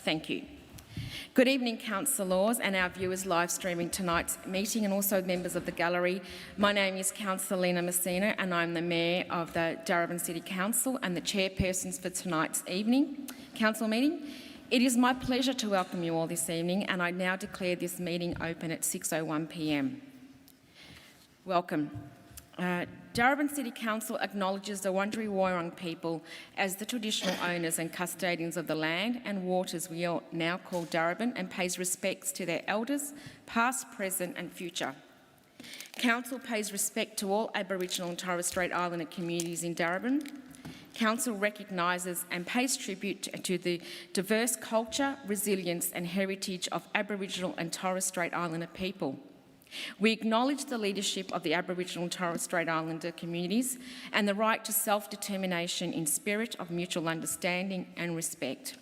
Thank you. Good evening, Councillors and our viewers live streaming tonight's meeting, and also members of the gallery. My name is Councillor Lena Messina and I'm the Mayor of the Darebin City Council and the chairpersons for tonight's council meeting. It is my pleasure to welcome you all this evening, and I now declare this meeting open at 6:01 p.m. Welcome. Darebin City Council acknowledges the Wurundjeri Woi-wurrung people as the traditional owners and custodians of the land and waters we all now call Darebin, and pays respects to their elders, past, present and future. Council pays respect to all Aboriginal and Torres Strait Islander communities in Darebin. Council recognises and pays tribute to the diverse culture, resilience and heritage of Aboriginal and Torres Strait Islander people. We acknowledge the leadership of the Aboriginal and Torres Strait Islander communities and the right to self-determination in spirit of mutual understanding and respect.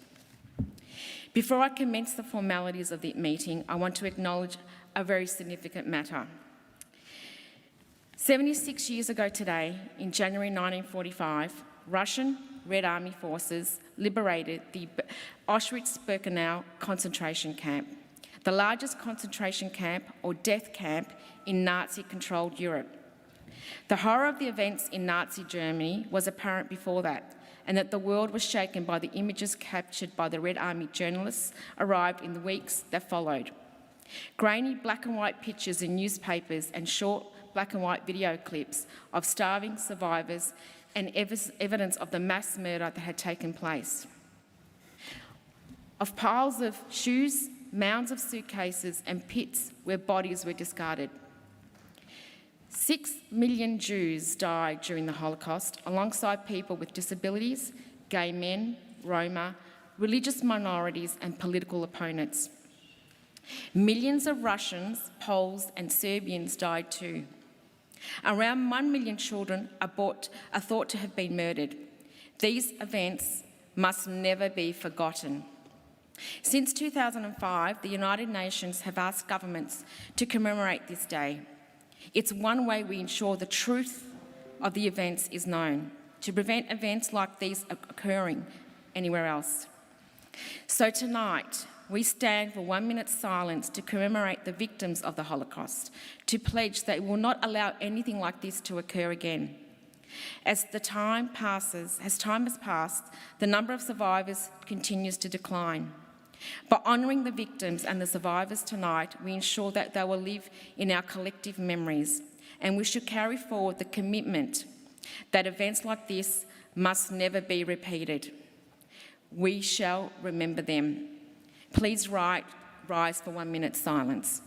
Before I commence the formalities of the meeting, I want to acknowledge a very significant matter. 76 years ago today, in January 1945, Russian Red Army forces liberated the Auschwitz-Birkenau concentration camp, the largest concentration camp or death camp in Nazi-controlled Europe. The horror of the events in Nazi Germany was apparent before that, and that the world was shaken by the images captured by the Red Army journalists arrived in the weeks that followed. Grainy black and white pictures in newspapers and short black and white video clips of starving survivors and evidence of the mass murder that had taken place. Of piles of shoes, mounds of suitcases and pits where bodies were discarded. 6 million Jews died during the Holocaust alongside people with disabilities, gay men, Roma, religious minorities and political opponents. Millions of Russians, Poles and Serbians died too. Around 1 million children are thought to have been murdered. These events must never be forgotten. Since 2005, the United Nations have asked governments to commemorate this day. It's one way we ensure the truth of the events is known, to prevent events like these occurring anywhere else. So tonight, we stand for 1 minute's silence to commemorate the victims of the Holocaust, to pledge that we will not allow anything like this to occur again. As time has passed, the number of survivors continues to decline. By honouring the victims and the survivors tonight, we ensure that they will live in our collective memories, and we should carry forward the commitment that events like this must never be repeated. We shall remember them. Please rise for 1 minute's silence.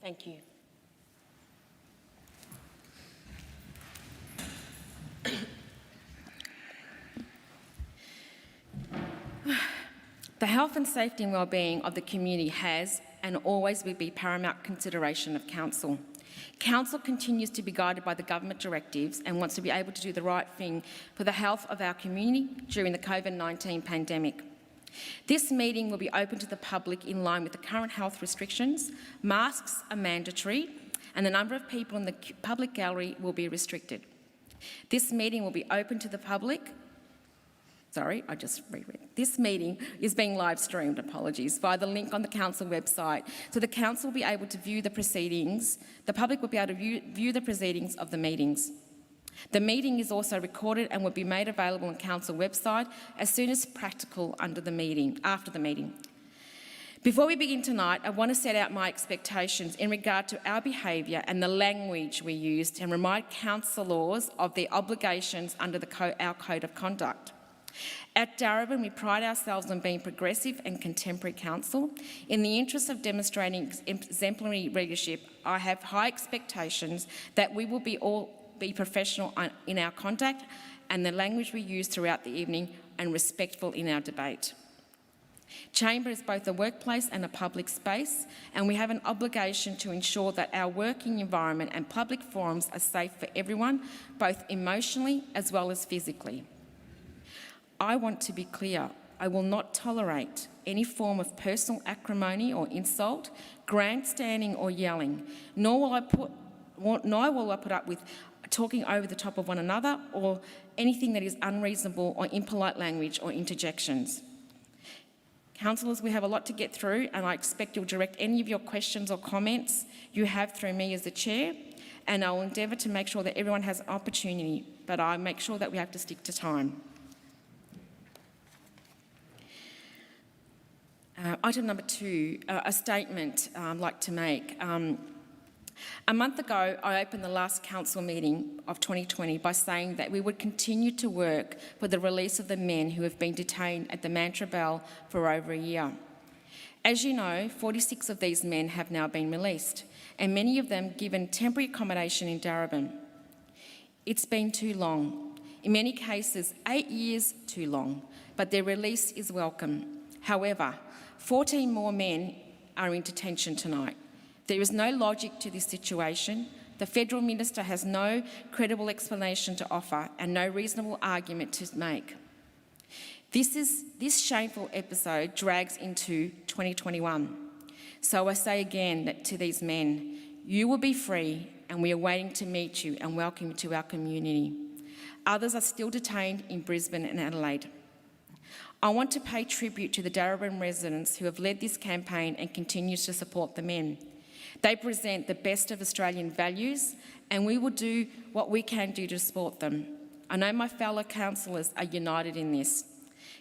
Thank you. The health and safety and wellbeing of the community has and always will be paramount consideration of Council. Council continues to be guided by the government directives and wants to be able to do the right thing for the health of our community during the COVID-19 pandemic. This meeting will be open to the public in line with the current health restrictions. Masks are mandatory and the number of people in the public gallery will be restricted. This meeting will be open to the public. This meeting is being live streamed, via the link on the Council website. So the Council will be able to view the proceedings. The public will be able to view the proceedings of the meetings. The meeting is also recorded and will be made available on Council website as soon as practical after the meeting. Before we begin tonight, I want to set out my expectations in regard to our behaviour and the language we used and remind councillors of their obligations under our Code of Conduct. At Darebin, we pride ourselves on being progressive and contemporary council. In the interest of demonstrating exemplary leadership, I have high expectations that we will be professional in our conduct and the language we use throughout the evening and respectful in our debate. Chamber is both a workplace and a public space, and we have an obligation to ensure that our working environment and public forums are safe for everyone, both emotionally as well as physically. I want to be clear, I will not tolerate any form of personal acrimony or insult, grandstanding or yelling, nor will I put up with talking over the top of one another or anything that is unreasonable or impolite language or interjections. Councillors, we have a lot to get through, and I expect you'll direct any of your questions or comments you have through me as the Chair, and I will endeavour to make sure that everyone has an opportunity, but I make sure that we have to stick to time. Item number 2, a statement I'd like to make. A month ago, I opened the last council meeting of 2020 by saying that we would continue to work for the release of the men who have been detained at the Mantra Bell for over a year. As you know, 46 of these men have now been released, and many of them given temporary accommodation in Darebin. It's been too long. In many cases, 8 years too long, but their release is welcome. However, 14 more men are in detention tonight. There is no logic to this situation. The Federal Minister has no credible explanation to offer and no reasonable argument to make. This shameful episode drags into 2021. So I say again that to these men, you will be free and we are waiting to meet you and welcome you to our community. Others are still detained in Brisbane and Adelaide. I want to pay tribute to the Darebin residents who have led this campaign and continue to support the men. They present the best of Australian values, and we will do what we can do to support them. I know my fellow councillors are united in this.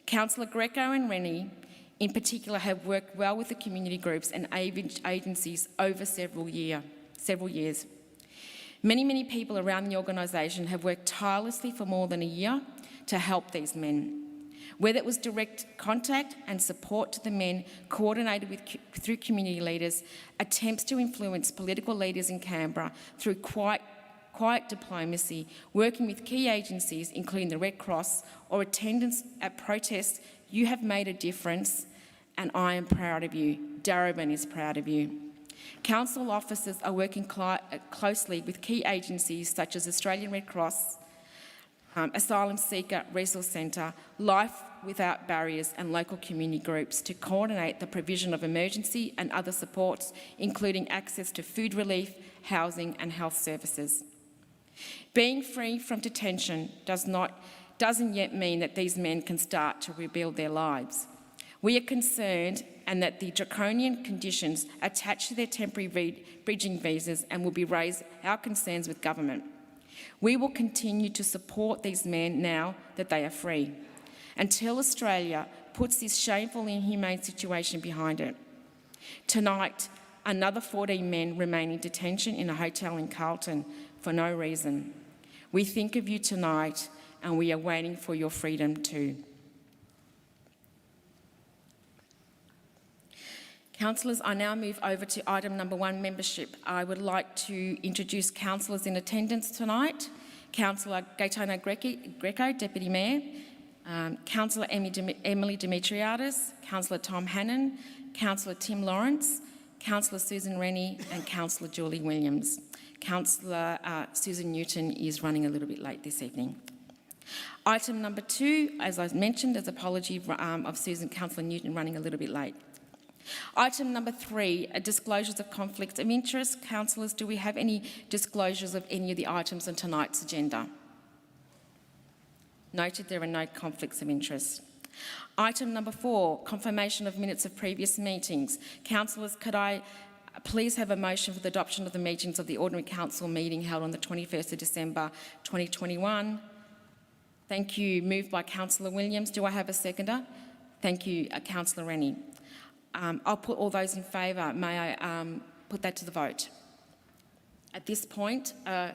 Councillor Greco and Rennie, in particular, have worked well with the community groups and agencies over several years. Many people around the organisation have worked tirelessly for more than a year to help these men. Whether it was direct contact and support to the men coordinated through community leaders, attempts to influence political leaders in Canberra through quiet diplomacy, working with key agencies including the Red Cross or attendance at protests, you have made a difference and I am proud of you. Darebin is proud of you. Council officers are working closely with key agencies such as Australian Red Cross, Asylum Seeker Resource Centre, Life Without Barriers and local community groups to coordinate the provision of emergency and other supports, including access to food relief, housing and health services. Being free from detention doesn't yet mean that these men can start to rebuild their lives. We are concerned and that the draconian conditions attached to their temporary bridging visas and will be raised our concerns with government. We will continue to support these men now that they are free, until Australia puts this shameful and inhumane situation behind it. Tonight, another 14 men remain in detention in a hotel in Carlton for no reason. We think of you tonight and we are waiting for your freedom too. Councillors, I now move over to item number 1, membership. I would like to introduce councillors in attendance tonight. Councillor Gaetano Greco, Deputy Mayor, Councillor Emily Demetriadis, Councillor Tom Hannon, Councillor Tim Lawrence, Councillor Susan Rennie and Councillor Julie Williams. Councillor Susan Newton is running a little bit late this evening. Item number 2, as I mentioned, is apology of Councillor Newton running a little bit late. Item number 3, disclosures of conflicts of interest. Councillors, do we have any disclosures of any of the items on tonight's agenda? Noted, there are no conflicts of interest. Item number 4, confirmation of minutes of previous meetings. Councillors, could I please have a motion for the adoption of the meetings of the Ordinary Council meeting held on the 21st of December 2021? Thank you. Moved by Councillor Williams. Do I have a seconder? Thank you, Councillor Rennie. I'll put all those in favour. May I put that to the vote? At this point, may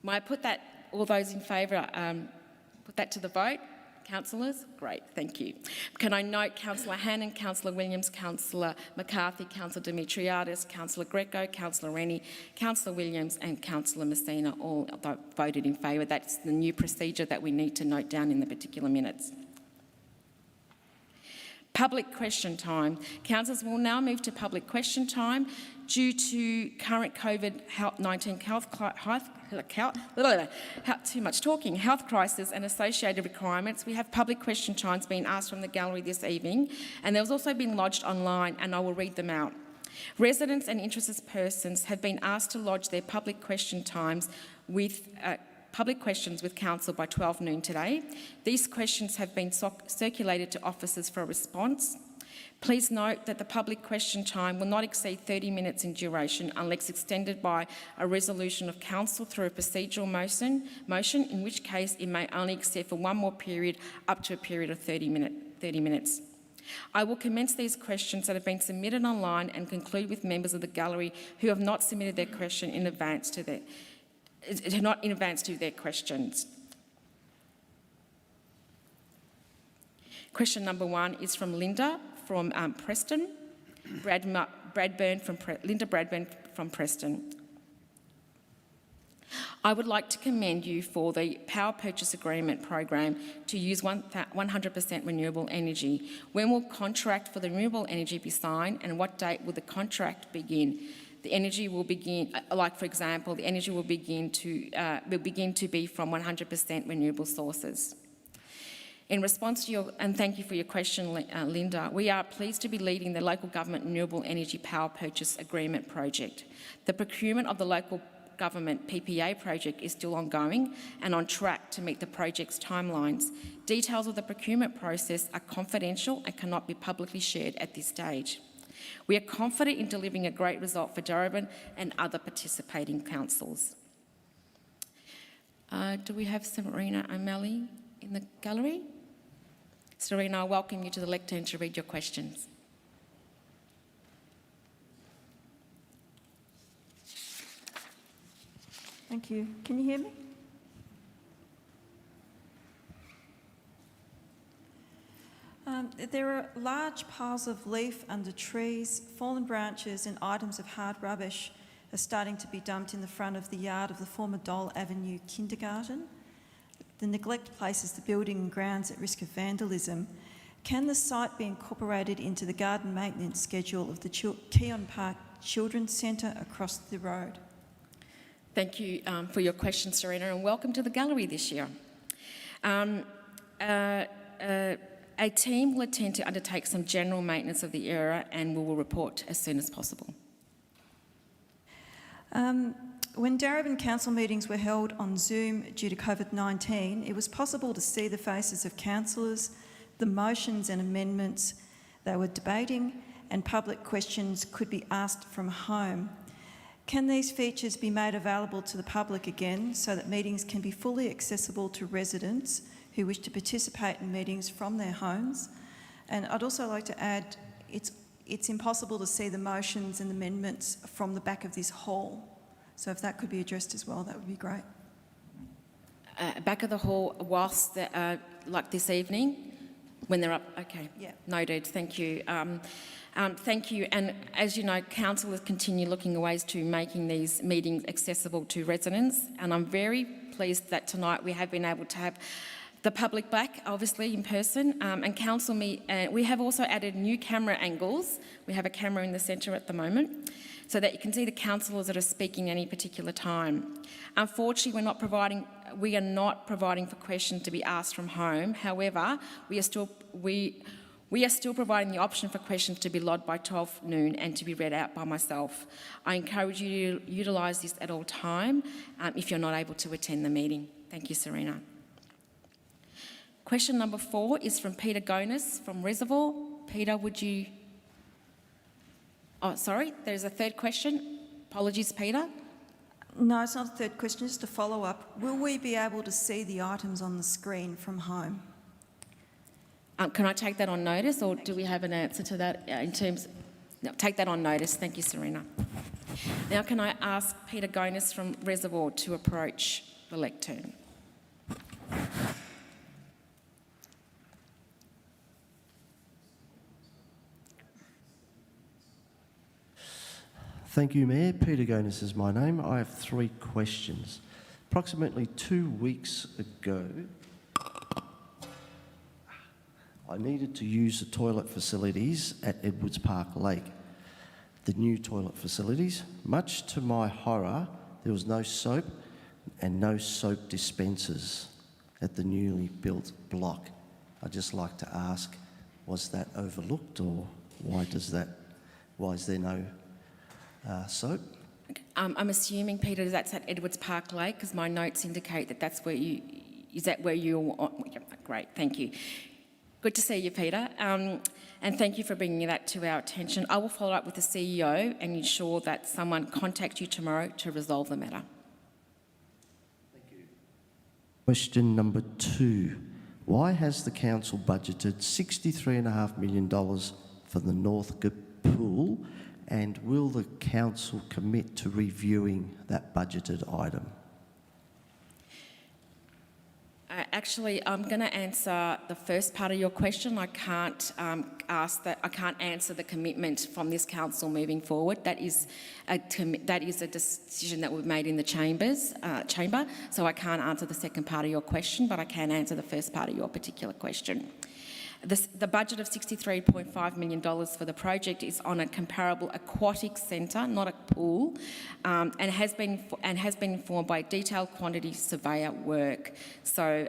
I put that, all those in favour, put that to the vote? Councillors? Great, thank you. Can I note Councillor Hannan, Councillor Williams, Councillor McCarthy, Councillor Dimitriadis, Councillor Greco, Councillor Rennie, Councillor Williams and Councillor Messina all voted in favour. That's the new procedure that we need to note down in the particular minutes. Public question time. Councillors will now move to public question time. Due to current COVID-19 health crisis and associated requirements, we have public question times being asked from the gallery this evening, and there's also been lodged online, and I will read them out. Residents and interested persons have been asked to lodge their public question times with public questions with Council by 12 noon today. These questions have been circulated to officers for a response. Please note that the public question time will not exceed 30 minutes in duration unless extended by a resolution of Council through a procedural motion, in which case it may only extend for one more period up to a period of 30 minutes. I will commence these questions that have been submitted online and conclude with members of the gallery who have not submitted their question in advance to their questions. Question number 1 is from Linda from Preston. Linda Bradburn from Preston. I would like to commend you for the Power Purchase Agreement program to use 100% renewable energy. When will contract for the renewable energy be signed, and what date will the contract begin? The energy will begin, for example, the energy will begin to be from 100% renewable sources. In response to your, and thank you for your question, Linda, we are pleased to be leading the Local Government Renewable Energy Power Purchase Agreement project. The procurement of the local government PPA project is still ongoing and on track to meet the project's timelines. Details of the procurement process are confidential and cannot be publicly shared at this stage. We are confident in delivering a great result for Darebin and other participating councils. Do we have Serena O'Malley in the gallery? Serena, I welcome you to the lectern to read your questions. Thank you. Can you hear me? There are large piles of leaf under trees, fallen branches and items of hard rubbish are starting to be dumped in the front of the yard of the former Dole Avenue kindergarten. The neglect places the building and grounds at risk of vandalism. Can the site be incorporated into the garden maintenance schedule of the Keon Park Children's Centre across the road? Thank you for your question, Serena, and welcome to the gallery this year. A team will attempt to undertake some general maintenance of the area and we will report as soon as possible. When Darebin Council meetings were held on Zoom due to COVID-19, it was possible to see the faces of councillors, the motions and amendments they were debating, and public questions could be asked from home. Can these features be made available to the public again so that meetings can be fully accessible to residents who wish to participate in meetings from their homes? And I'd also like to add, it's impossible to see the motions and amendments from the back of this hall. So if that could be addressed as well, that would be great. Back of the hall, whilst like this evening, when they're up. Okay. Yeah. Noted. Thank you. Thank you. And as you know, councillors continue looking at ways to making these meetings accessible to residents. And I'm very pleased that tonight we have been able to have the public back, obviously, in person, and council we have also added new camera angles. We have a camera in the centre at the moment, so that you can see the councillors that are speaking at any particular time. Unfortunately, we are not providing for questions to be asked from home. However, we are still providing the option for questions to be lodged by 12 noon and to be read out by myself. I encourage you to utilise this at all time if you're not able to attend the meeting. Thank you, Serena. Question number 4 is from Peter Gonis from Reservoir. Peter, would you... Oh, sorry, there's a third question. Apologies, Peter. No, it's not a third question, just a follow-up. Will we be able to see the items on the screen from home? Can I take that on notice, or do we have an answer to that in terms? No, take that on notice. Thank you, Serena. Now, can I ask Peter Gonis from Reservoir to approach the lectern? Thank you, Mayor. Peter Gonis is my name. I have 3 questions. Approximately 2 weeks ago, I needed to use the toilet facilities at Edwards Park Lake. The new toilet facilities. Much to my horror, there was no soap and no soap dispensers at the newly built block. I'd just like to ask, was that overlooked, or why is there no soap? I'm assuming, Peter, that's at Edwards Park Lake, because my notes indicate that that's where you... Is that where you... Yeah, great, thank you. Good to see you, Peter, and thank you for bringing that to our attention. I will follow up with the CEO and ensure that someone contacts you tomorrow to resolve the matter. Thank you. Question number 2. Why has the council budgeted $63.5 million for the Northcote pool, and will the council commit to reviewing that budgeted item? Actually, I'm going to answer the first part of your question. I can't answer the commitment from this council moving forward. That is a decision that we've made in the chamber. So I can't answer the second part of your question, but I can answer the first part of your particular question. The budget of $63.5 million for the project is on a comparable aquatic centre, not a pool, and has been informed by detailed quantity surveyor work. So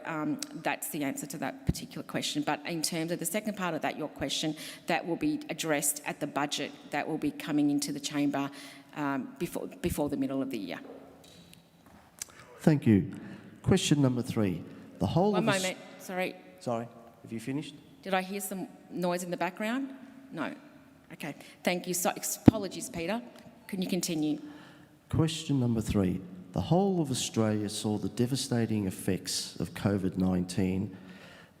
that's the answer to that particular question. But in terms of the second part of your question, that will be addressed at the budget that will be coming into the chamber before the middle of the year. Thank you. Question number 3. The whole One moment, sorry. Sorry, have you finished? Did I hear some noise in the background? No. Okay, thank you. So, apologies, Peter. Can you continue? Question number 3. The whole of Australia saw the devastating effects of COVID-19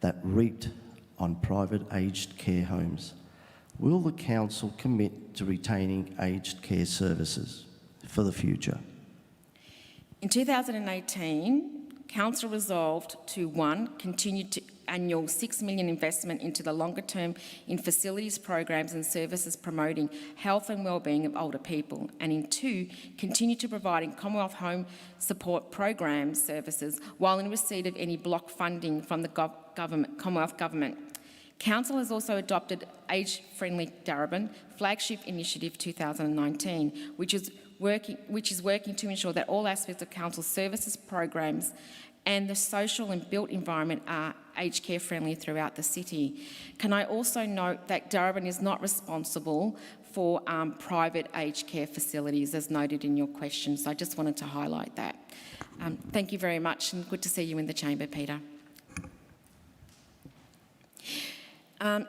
that reaped on private aged care homes. Will the council commit to retaining aged care services for the future? In 2018, Council resolved to 1, continue to annual $6 million investment into the longer term in facilities, programs and services promoting health and wellbeing of older people, and in 2, continue to providing Commonwealth Home Support Program services while in receipt of any block funding from the Commonwealth Government. Council has also adopted Age Friendly Darebin Flagship Initiative 2019, which is working to ensure that all aspects of Council services, programs and the social and built environment are aged care friendly throughout the city. Can I also note that Darebin is not responsible for private aged care facilities, as noted in your question, so I just wanted to highlight that. Thank you very much, and good to see you in the chamber, Peter.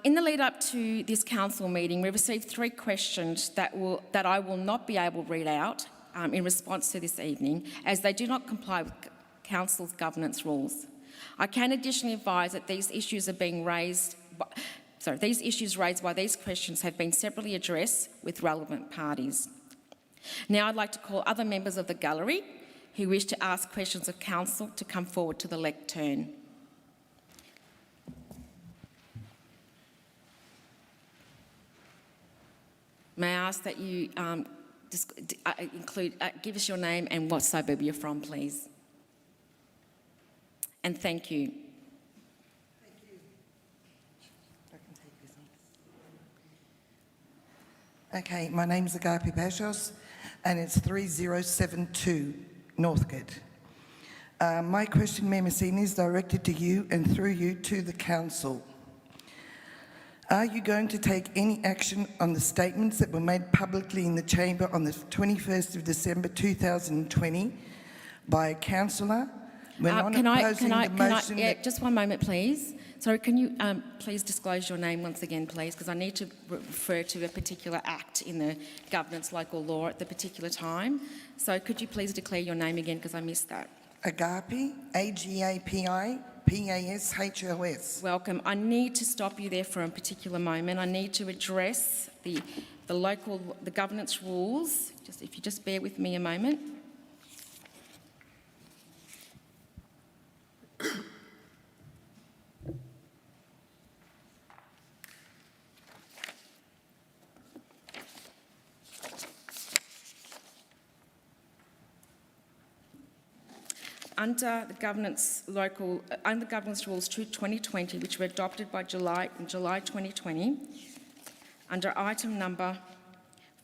In the lead up to this council meeting, we received 3 questions that I will not be able to read out in response to this evening, as they do not comply with council's governance rules. I can additionally advise that these issues raised by these questions have been separately addressed with relevant parties. Now I'd like to call other members of the gallery who wish to ask questions of council to come forward to the lectern. May I ask that you give us your name and what suburb you're from, please? And thank you. Thank you. I can take this on. Okay, my name's Agape Pashos, and it's 3072 Northcote. My question, Mayor Messina, is directed to you and through you to the council. Are you going to take any action on the statements that were made publicly in the chamber on the 21st of December 2020 by a councillor? Just one moment, please. Sorry, can you please disclose your name once again, please, because I need to refer to a particular act in the governance local law at the particular time. So could you please declare your name again, because I missed that? Agape, A-G-A-P-I, PASHOS. Welcome. I need to stop you there for a particular moment. I need to address the governance rules. If you just bear with me a moment. Under the governance rules 2020, which were adopted by July 2020, under item number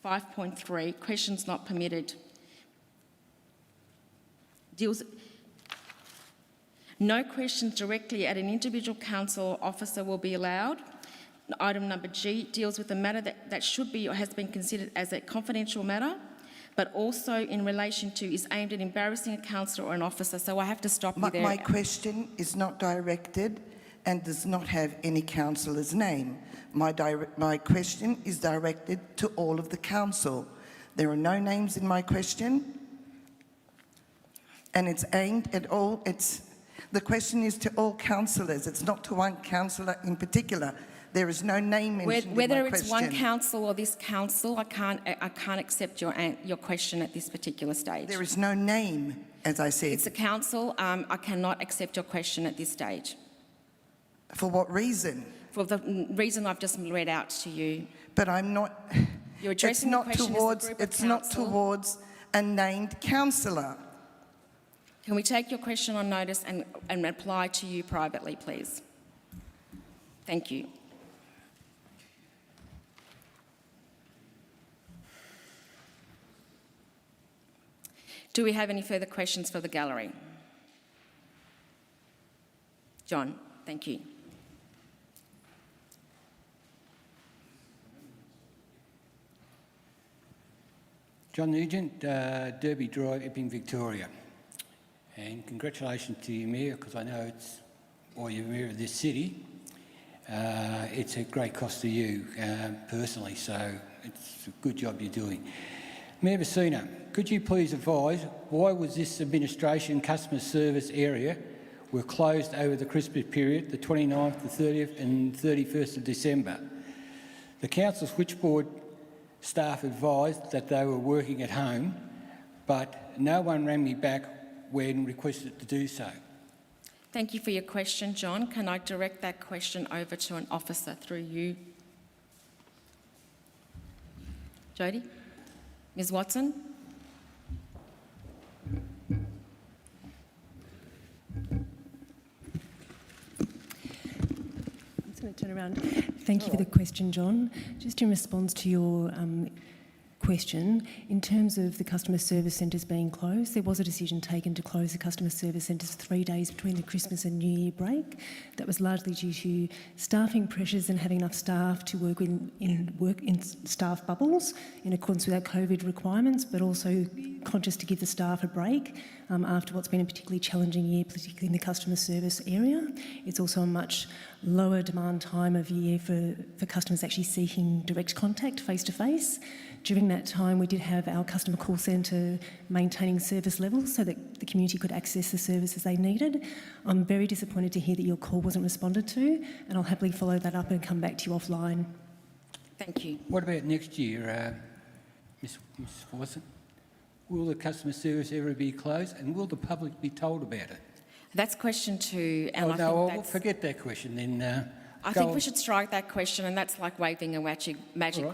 5.3, questions not permitted, no questions directly at an individual council or officer will be allowed. Item number G deals with a matter that should be or has been considered as a confidential matter, but also in relation to is aimed at embarrassing a councillor or an officer. So I have to stop you there. My question is not directed and does not have any councillor's name. My question is directed to all of the council. There are no names in my question, and it's aimed at all. The question is to all councillors. It's not to one councillor in particular. There is no name mentioned Whether in my it's question. one council or this council, I can't accept your question at this particular stage. There is no name, as I said. It's a council. I cannot accept your question at this stage. For what reason? For the reason I've just read out to you. But I'm not. You're addressing the question as the group of It's not council. towards a named councillor. Can we take your question on notice and reply to you privately, please? Thank you. Do we have any further questions for the gallery? John, thank you. John Nugent, Derby Drive, Epping, Victoria. And congratulations to you, Mayor, because I know you're Mayor of this city. It's a great cost to you personally, so it's a good job you're doing. Mayor Messina, could you please advise why was this administration customer service area were closed over the Christmas period, the 29th, the 30th and 31st of December? The council switchboard staff advised that they were working at home, but no one rang me back when requested to do so. Thank you for your question, John. Can I direct that question over to an officer through you? Jodie? Ms Watson? I'm just going to turn around. Thank you for the question, John. Just in response to your question, in terms of the customer service centres being closed, there was a decision taken to close the customer service centres 3 days between the Christmas and New Year break. That was largely due to staffing pressures and having enough staff to work in staff bubbles in accordance with our COVID requirements, but also conscious to give the staff a break after what's been a particularly challenging year, particularly in the customer service area. It's also a much lower demand time of year for customers actually seeking direct contact face-to-face. During that time, we did have our customer call centre maintaining service levels so that the community could access the services they needed. I'm very disappointed to hear that your call wasn't responded to, and I'll happily follow that up and come back to you offline. Thank you. What about next year, Ms Watson? Will the customer service ever be closed, and will the public be told about it? That's question 2. And I'll forget that question then. I think we should strike that question, and that's like waving a magic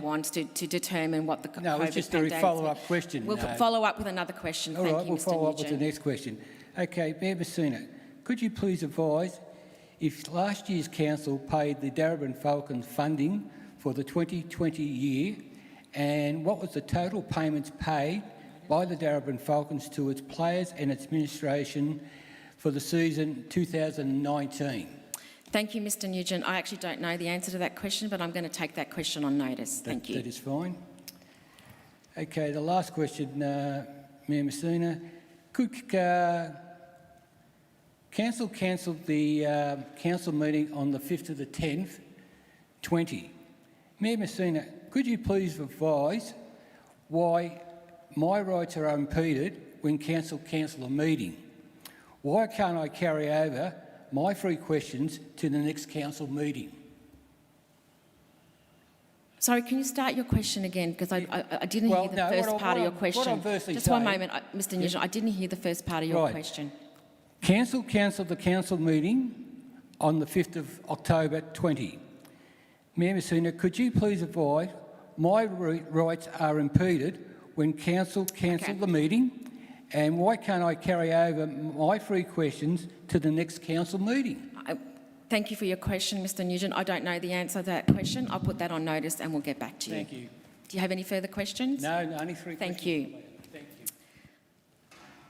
wand to determine what the COVID No, it's just a follow-up question. We'll follow up with another question. All Thank right, you, we'll Mr. follow up with the Nugent. next question. Okay, Mayor Messina, could you please advise if last year's council paid the Darebin Falcons funding for the 2020 year, and what was the total payments paid by the Darebin Falcons to its players and its administration for the season 2019? Thank you, Mr. Nugent. I actually don't know the answer to that question, but I'm going to take that question on notice. Thank you. That is fine. Okay, the last question, Mayor Messina. Could council cancel the council meeting on the 5th of the 10th, 20? Mayor Messina, could you please advise why my rights are unimpeded when council cancel a meeting? Why can't I carry over my 3 questions to the next council meeting. Sorry, can you start your question again? Because I didn't hear the first part of your question. Just one moment, Mr Nugent. I didn't hear the first part of your question. Council cancelled the council meeting on the 5th of October 20. Mayor Messina, could you please advise my rights are impeded when council cancelled the meeting, and why can't I carry over my 3 questions to the next council meeting? Thank you for your question, Mr Nugent. I don't know the answer to that question. I'll put that on notice and we'll get back to you. Thank you. Do you have any further questions? No, only 3 questions. Thank you. Thank you.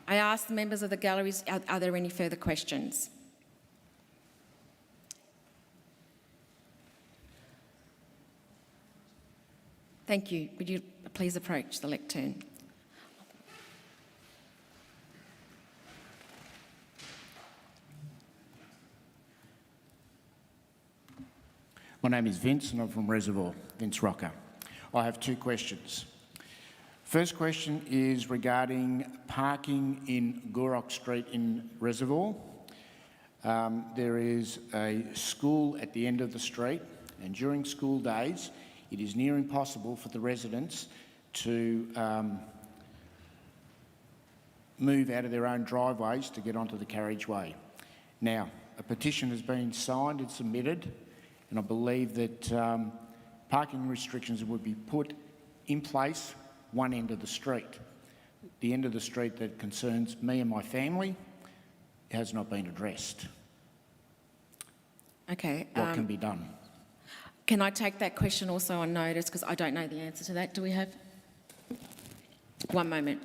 I ask the members of the galleries, are there any further questions? Thank you. Would you please approach the lectern? My name is Vince and I'm from Reservoir, Vince Rocker. I have 2 questions. First question is regarding parking in Gorok Street in Reservoir. There is a school at the end of the street, and during school days it is near impossible for the residents to move out of their own driveways to get onto the carriageway. Now, a petition has been signed and submitted, and I believe that parking restrictions would be put in place one end of the street. The end of the street that concerns me and my family has not been addressed. Okay. What can be done? Can I take that question also on notice, because I don't know the answer to that. Do we have? One moment.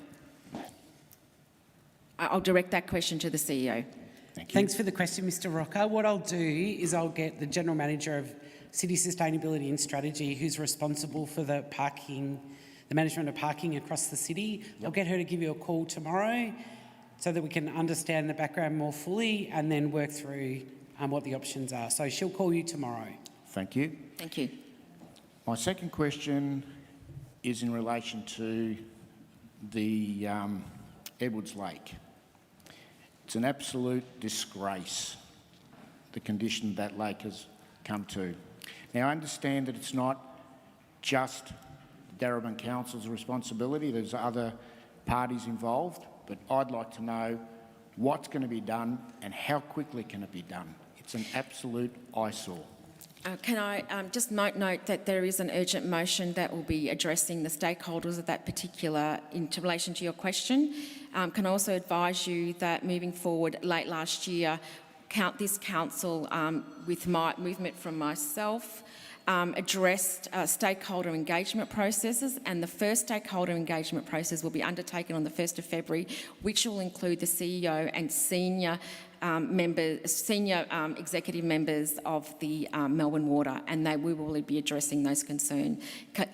I'll direct that question to the CEO. Thank you. Thanks for the question, Mr Rocker. What I'll do is I'll get the General Manager of City Sustainability and Strategy, who's responsible for the management of parking across the city. I'll get her to give you a call tomorrow so that we can understand the background more fully and then work through what the options are. So she'll call you tomorrow. Thank you. Thank you. My second question is in relation to the Edwards Lake. It's an absolute disgrace, the condition that lake has come to. Now, I understand that it's not just Darebin Council's responsibility, there's other parties involved, but I'd like to know what's going to be done and how quickly can it be done. It's an absolute eyesore. Can I just note that there is an urgent motion that will be addressing the stakeholders of that particular in relation to your question. Can I also advise you that moving forward, late last year, this council, with my movement from myself, addressed stakeholder engagement processes, and the first stakeholder engagement process will be undertaken on the 1st of February, which will include the CEO and senior executive members of the Melbourne Water, and we will be addressing those concerns.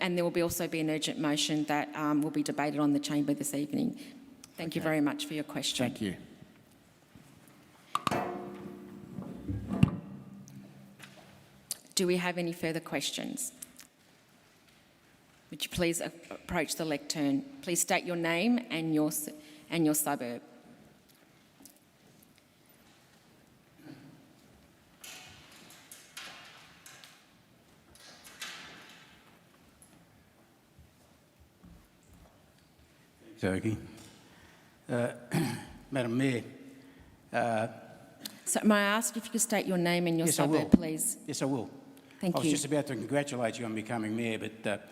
And there will also be an urgent motion that will be debated on the chamber this evening. Thank you very much for your question. Thank you. Do we have any further questions? Would you please approach the lectern? Please state your name and your suburb. Turkey. Madam Mayor. So may I ask if you could state your name and your Yes, suburb, I will. please? Yes, I will. Thank I was you. just about to congratulate you on becoming mayor, but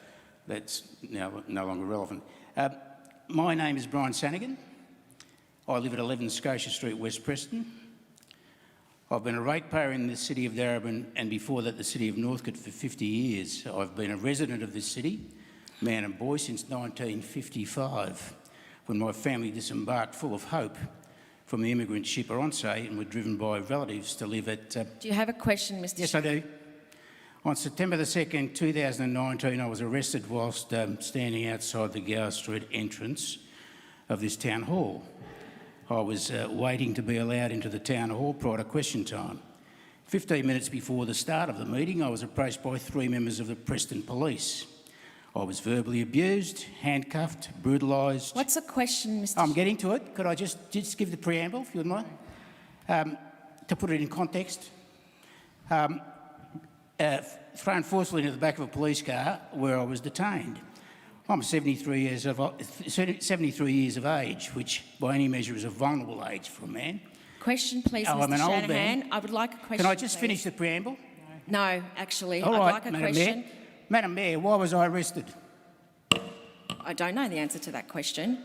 that's now no longer relevant. My name is Brian Sanigan. I live at 11 Scotia Street, West Preston. I've been a ratepayer in the city of Darebin and before that the city of Northcote for 50 years. I've been a resident of this city, man and boy, since 1955, when my family disembarked full of hope from the immigrant ship Oronce and were driven by relatives to live at... Do you have a question, Mr. Yes, I do. On September the 2nd, 2019, I was arrested whilst standing outside the Gower Street entrance of this town hall. I was waiting to be allowed into the town hall prior to question time. 15 minutes before the start of the meeting, I was approached by 3 members of the Preston Police. I was verbally abused, handcuffed, brutalised. What's the question, Mr. I'm getting to it. Could I just give the preamble, if you wouldn't mind? to put it in context, thrown forcibly into the back of a police car where I was detained. I'm 73 years of age, which by any measure is a vulnerable age for a man. Question, please, Oh, Mr. I'm an old Shanahan. man. I would like a question. Can I just please. finish the preamble? No, actually, All I'd right, like a Madam question. Mayor. Madam Mayor, why was I arrested? I don't know the answer to that question.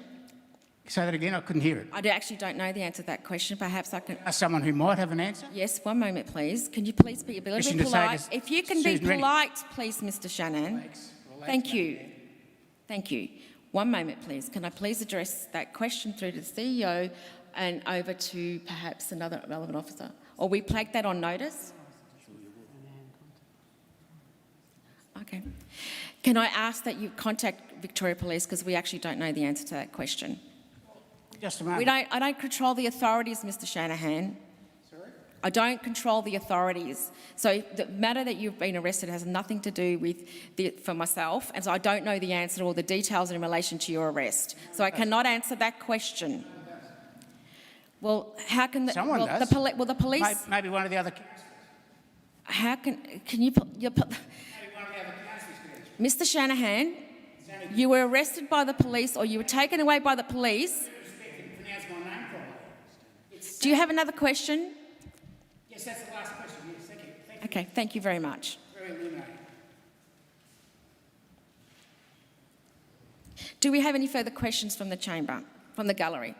Say that again, I couldn't hear it. Actually don't know the answer to that question. Perhaps I can... Ask someone who might have an answer? Yes, one moment, please. Can you please be a little Question bit to say polite? this- If you can be Susan Rennie. polite, please, Mr. Shanahan. Thank you. Thank you. One moment, please. Can I please address that question through to the CEO and over to perhaps another relevant officer? Or we flag that on notice? Okay. Can I ask that you contact Victoria Police because we actually don't know the answer to that question. Just a moment. I don't control the authorities, Mr. Shanahan. Sorry? I don't control the authorities. So the matter that you've been arrested has nothing to do with for myself, and so I don't know the answer or the details in relation to your arrest. So I cannot answer that question. Well, how can the... Someone well, does. the police... Maybe one of the other... How can you... Maybe one of the other councillors could answer. Mr. Shanahan, you were arrested by the police or you were taken away by the police. Pronounce my name properly. Do you have another question? Yes, that's the last question. Yes, thank you. Thank you. Okay, thank you very much. Very illuminating. Do we have any further questions from the chamber, from the gallery?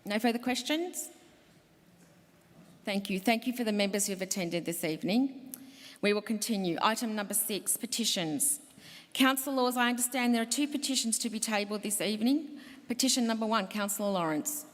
No further questions? Thank you. Thank you for the members who have attended this evening. We will continue. Item number 6, petitions. Councillors, I understand there are 2 petitions to be tabled this evening. Petition number 1, Councillor Lawrence.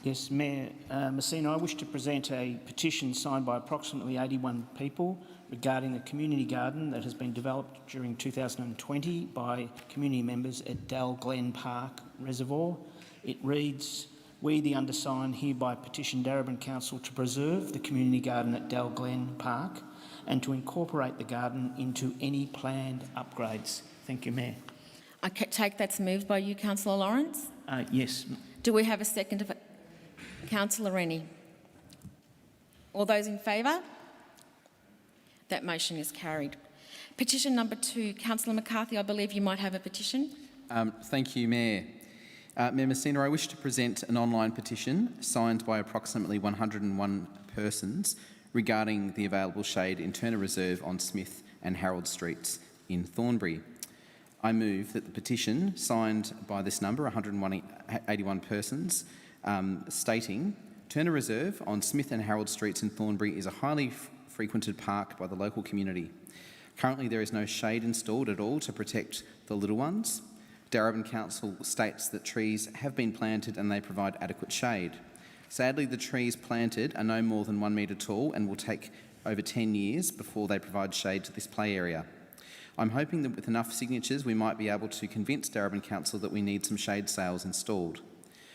Yes, Mayor Messina, I wish to present a petition signed by approximately 81 people regarding a community garden that has been developed during 2020 by community members at Dal Glen Park Reservoir. It reads, "We, the undersigned, hereby petition Darebin Council to preserve the community garden at Dal Glen Park and to incorporate the garden into any planned upgrades." Thank you, Mayor. I take that's moved by you, Councillor Lawrence. Yes. Do we have a second of it? Councillor Rennie. All those in favour? That motion is carried. Petition number 2, Councillor McCarthy, I believe you might have a petition. Thank you, Mayor. Mayor Messina, I wish to present an online petition signed by approximately 101 persons regarding the available shade in Turner Reserve on Smith and Harold Streets in Thornbury. I move that the petition signed by this number, 181 persons, stating Turner Reserve on Smith and Harold Streets in Thornbury is a highly frequented park by the local community. Currently there is no shade installed at all to protect the little ones. Darebin Council states that trees have been planted and they provide adequate shade. Sadly, the trees planted are no more than 1 metre tall and will take over 10 years before they provide shade to this play area. I'm hoping that with enough signatures we might be able to convince Darebin Council that we need some shade sails installed,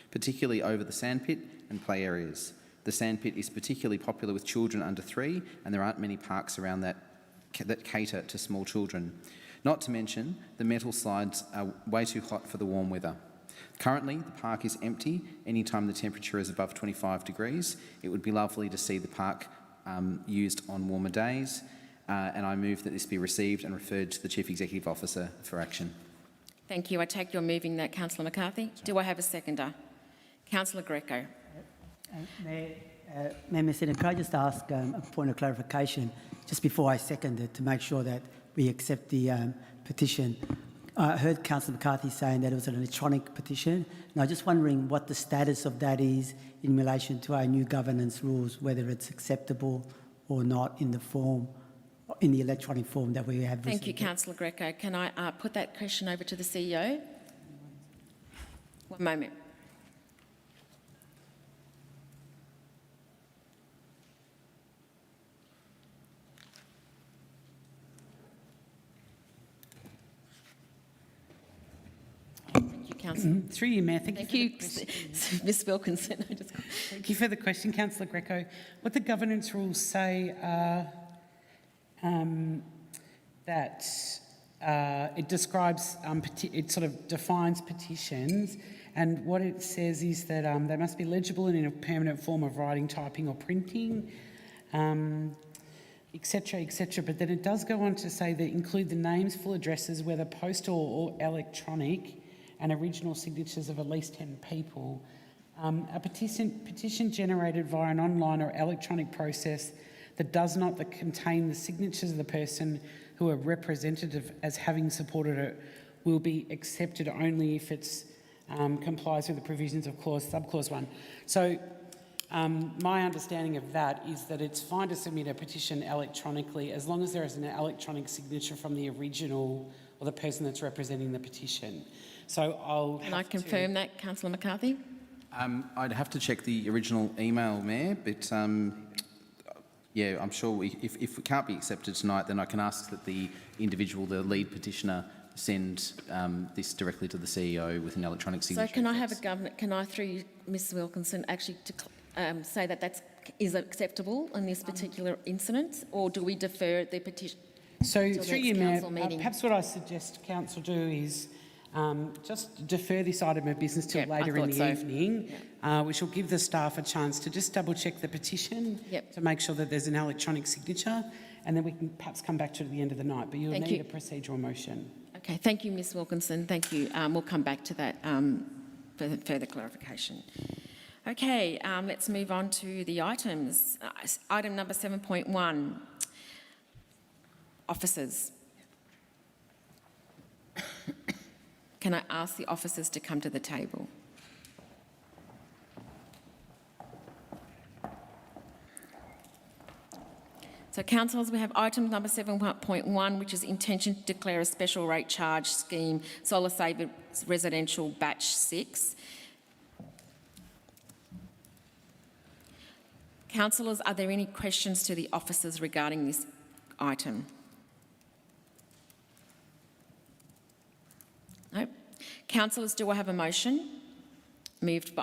particularly over the sandpit and play areas. The sandpit is particularly popular with children under 3 and there aren't many parks around that cater to small children. Not to mention, the metal slides are way too hot for the warm weather. Currently, the park is empty anytime the temperature is above 25 degrees. It would be lovely to see the park used on warmer days, and I move that this be received and referred to the Chief Executive Officer for action. Thank you. I take you're moving that, Councillor McCarthy. Do I have a seconder? Councillor Greco. Mayor Messina, could I just ask a point of clarification just before I second it to make sure that we accept the petition? I heard Councillor McCarthy saying that it was an electronic petition, and I'm just wondering what the status of that is in relation to our new governance rules, whether it's acceptable or not in the form, in the electronic form that we have. Thank you, Councillor Greco. Can I put that question over to the CEO? One moment. Councillor. Through you, Mayor. Thank you. Ms Wilkinson. Thank you for the question, Councillor Greco. What the governance rules say are that it describes, it sort of defines petitions, and what it says is that they must be legible and in a permanent form of writing, typing or printing, etc., etc. But then it does go on to say that include the names, full addresses, whether postal or electronic, and original signatures of at least 10 people. A petition generated via an online or electronic process that does not contain the signatures of the person who are representative as having supported it will be accepted only if it complies with the provisions of subclause 1. So my understanding of that is that it's fine to submit a petition electronically as long as there is an electronic signature from the original or the person that's representing the petition. So Can I confirm that, Councillor McCarthy? I'd have to check the original email, Mayor, but yeah, I'm sure if it can't be accepted tonight, then I can ask that the individual, the lead petitioner, send this directly to the CEO with an electronic signature. So can I have can I, through you, Ms Wilkinson, actually say that is acceptable in this particular incident, or do we defer the petition? So through you, Mayor, meeting? perhaps what I suggest Council do is just defer this item of business till later in the evening, which will give the staff a chance to just double check the petition to make sure that there's an electronic signature, and then we can perhaps come back to it at the end of the night. But you'll need a procedural motion. Okay, thank you, Ms Wilkinson. Thank you. We'll come back to that for further clarification. Okay, let's move on to the items. Item number 7.1, officers. Can I ask the officers to come to the table? So, councillors, we have item number 7.1, which is intention to declare a special rate charge scheme, Solar Saver Residential Batch 6. Councillors, are there any questions to the officers regarding this item? No. Councillors, do I have a motion? Moved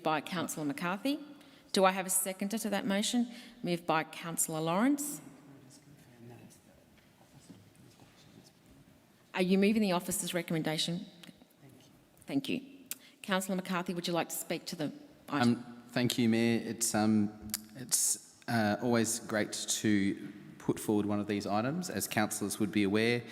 by Councillor McCarthy. Do I have a seconder to that motion? Moved by Councillor Lawrence. Are you moving the officer's recommendation? Thank you. Councillor McCarthy, would you like to speak to the item? Thank you, Mayor. It's always great to put forward one of these items. As councillors would be aware,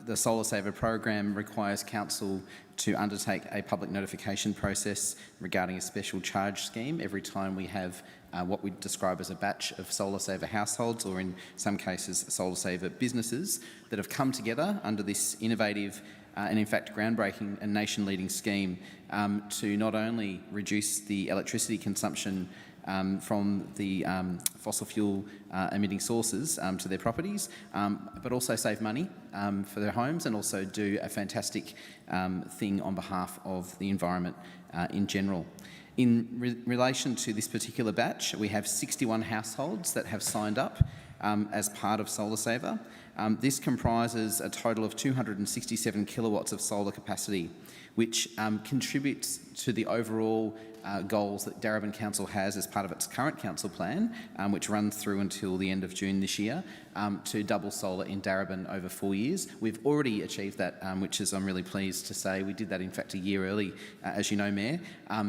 the Solar Saver program requires council to undertake a public notification process regarding a special charge scheme every time we have what we describe as a batch of Solar Saver households, or in some cases Solar Saver businesses, that have come together under this innovative and in fact groundbreaking and nation-leading scheme to not only reduce the electricity consumption from the fossil fuel emitting sources to their properties, but also save money for their homes, and also do a fantastic thing on behalf of the environment in general. In relation to this particular batch, we have 61 households that have signed up as part of Solar Saver. This comprises a total of 267 kilowatts of solar capacity, which contributes to the overall goals that Darebin Council has as part of its current council plan, which runs through until the end of June this year, to double solar in Darebin over 4 years. We've already achieved that, which is, I'm really pleased to say. We did that, in fact, a year early, as you know, Mayor,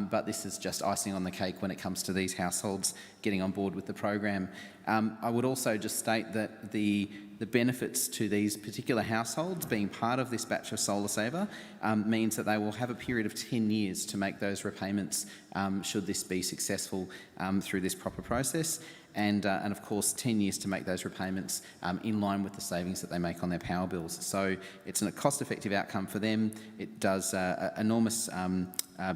but this is just icing on the cake when it comes to these households getting on board with the program. I would also just state that the benefits to these particular households being part of this batch of Solar Saver means that they will have a period of 10 years to make those repayments should this be successful through this proper process, and of course 10 years to make those repayments in line with the savings that they make on their power bills. So it's a cost-effective outcome for them. It does enormous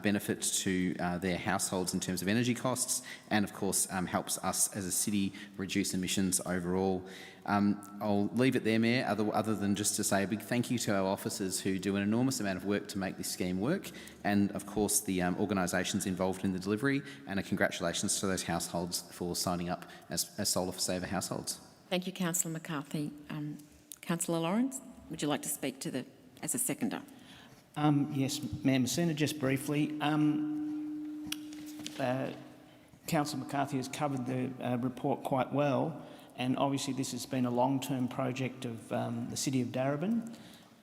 benefits to their households in terms of energy costs, and of course helps us as a city reduce emissions overall. I'll leave it there, Mayor, other than just to say a big thank you to our officers who do an enormous amount of work to make this scheme work, and of course the organisations involved in the delivery, and a congratulations to those households for signing up as Solar Saver households. Thank you, Councillor McCarthy. Councillor Lawrence, would you like to speak to as a seconder? Yes, Mayor Messina, just briefly. Councillor McCarthy has covered the report quite well, And obviously this has been a long-term project of the City of Darebin,